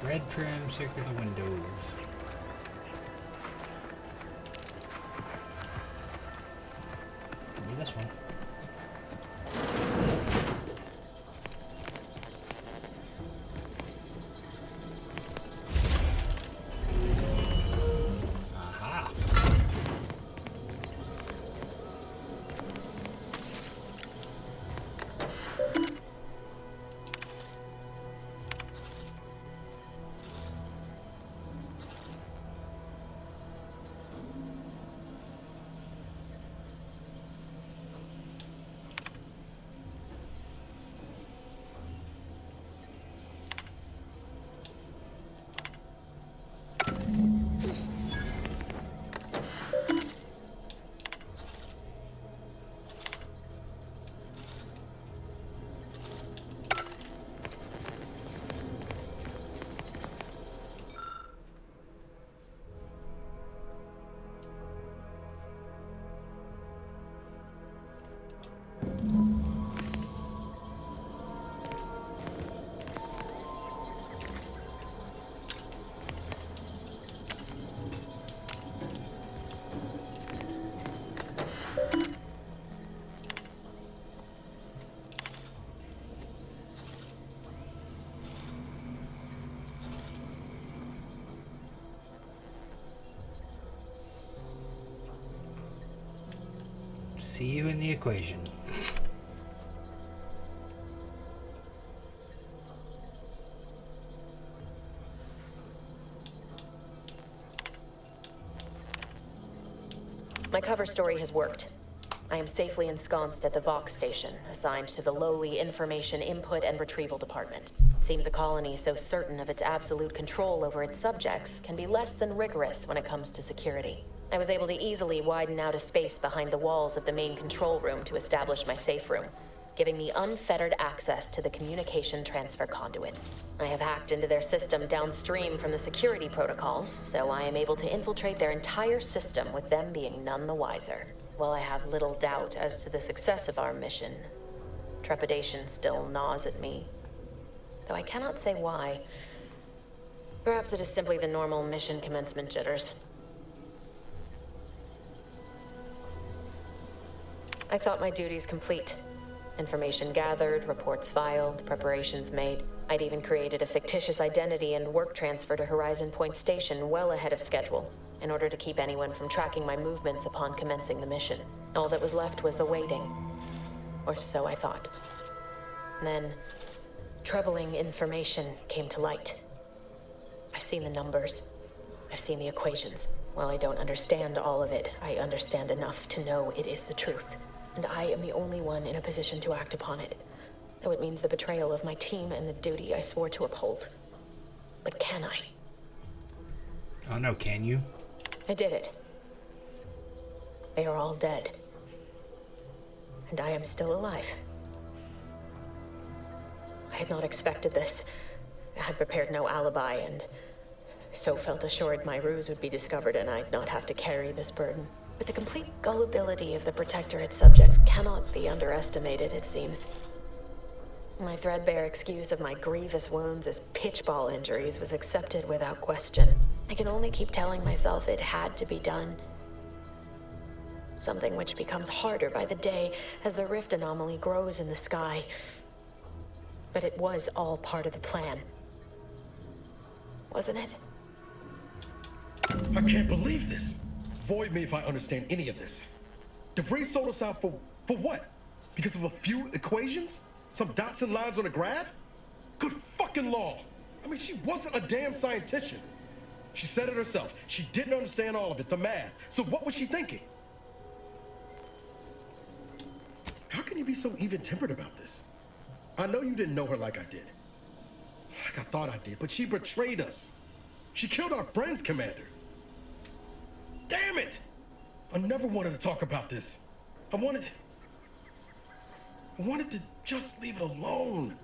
red trim, circular windows. this one. Aha. See you in the equation. My cover story has worked. I am safely ensconced at the Vox station, assigned to the lowly Information Input and Retrieval Department. It seems a colony so certain of its absolute control over its subjects can be less than rigorous when it comes to security. I was able to easily widen out a space behind the walls of the main control room to establish my safe room, giving me unfettered access to the communication transfer conduits. I have hacked into their system downstream from the security protocols, so I am able to infiltrate their entire system with them being none the wiser. While I have little doubt as to the success of our mission, trepidation still gnaws at me, though I cannot say why. Perhaps it is simply the normal mission commencement jitters. I thought my duties complete. Information gathered, reports filed, preparations made. I'd even created a fictitious identity and work transfer to Horizon Point Station well ahead of schedule, in order to keep anyone from tracking my movements upon commencing the mission. All that was left was the waiting. Or so I thought. Then, troubling information came to light. I've seen the numbers. I've seen the equations. While I don't understand all of it, I understand enough to know it is the truth. And I am the only one in a position to act upon it, though it means the betrayal of my team and the duty I swore to uphold. But can I? Oh no, can you? I did it. They are all dead. And I am still alive. I had not expected this. I had prepared no alibi, and so felt assured my ruse would be discovered and I'd not have to carry this burden. But the complete gullibility of the Protectorate subjects cannot be underestimated, it seems. My threadbare excuse of my grievous wounds as pitchball injuries was accepted without question. I can only keep telling myself it had to be done. Something which becomes harder by the day as the rift anomaly grows in the sky. But it was all part of the plan. Wasn't it? I can't believe this. Void me if I understand any of this. DeVries sold us out for what? Because of a few equations? Some dots and lines on a graph? Good fucking law. I mean, she wasn't a damn scientician. She said it herself. She didn't understand all of it, the math. So what was she thinking? How can you be so even-tempered about this? I know you didn't know her like I did. Like I thought I did, but she betrayed us. She killed our friends, Commander. Damn it! I never wanted to talk about this. I wanted to just leave it alone.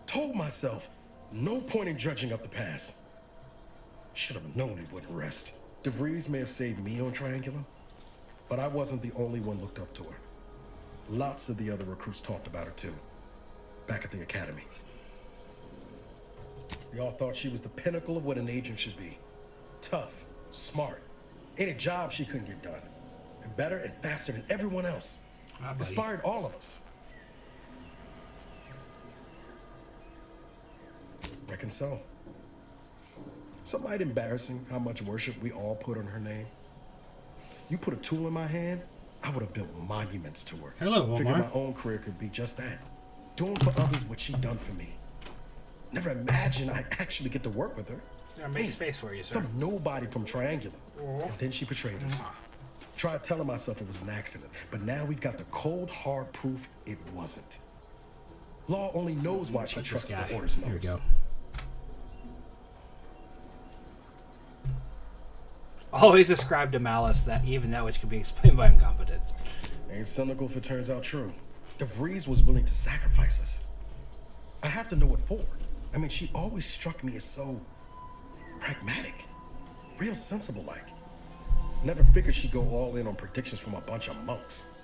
Told myself, no point in dredging up the past. Should have known it wouldn't rest. DeVries may have saved me on Triangulum, but I wasn't the only one looked up to her. Lots of the other recruits talked about her too, back at the academy. We all thought she was the pinnacle of what an agent should be. Tough, smart, any job she couldn't get done. And better and faster than everyone else. Inspired all of us. Reckon so. Something might embarrassing how much worship we all put on her name. You put a tool in my hand, I would have built monuments to her. Hello, Figured Omar. my own career could be just that. Doing for others what she done for me. Never imagined I'd actually get to work with her. Yeah, make space for you, sir. Some nobody from Triangular. And then she betrayed us. Tried telling myself it was an accident, but now we've got the cold, hard proof it wasn't. Law only knows why she trusted the orders Here we numbers. go. Always ascribe to malice that even that which can be explained by incompetence. Ain't cynical if it turns out true. DeVries was willing to sacrifice us. I have to know what for. I mean, she always struck me as so pragmatic, real sensible like. Never figured she'd go all in on predictions from a bunch of monks.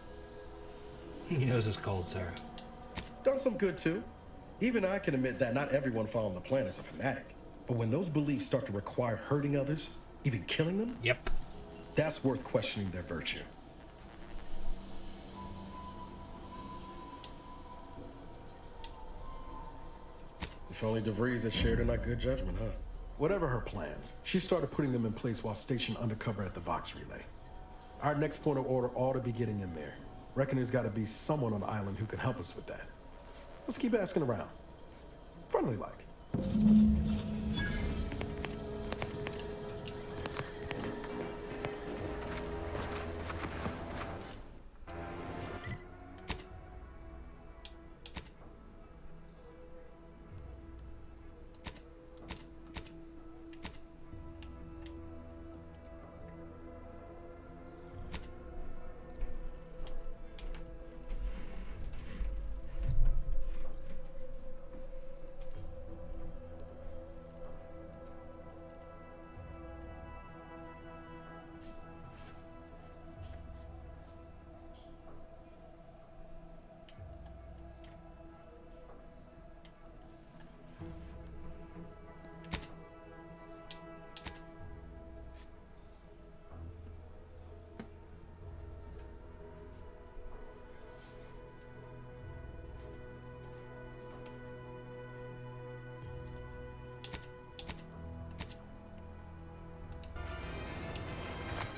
He knows it's cold, sir. Done some good too. Even I can admit that not everyone following the plan is a fanatic. But when those beliefs start to require hurting others, even killing them, yep, that's worth questioning their virtue. If only DeVries had shared in our good judgment, huh? Whatever her plans, she started putting them in place while stationed undercover at the Vox Relay. Our next point of order ought to be getting in there. Reckon there's got to be someone on the island who can help us with that. Let's keep asking around. Friendly like.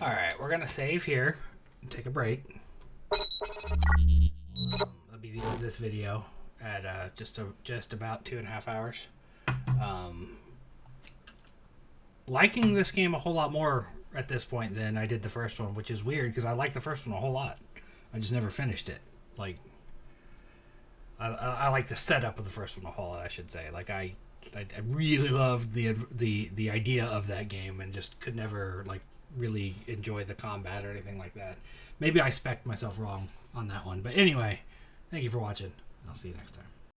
Alright, we're going to save here and take a break. That'll be the end of this video at just about 2.5 hours. Liking this game a whole lot more at this point than I did the first one, which is weird because I like the first one a whole lot. I just never finished it. Like, I like the setup of the first one a whole lot, I should say. Like, I really loved the idea of that game and just could never, like, really enjoy the combat or anything like that. Maybe I spec'd myself wrong on that one. But anyway, thank you for watching. I'll see you next time.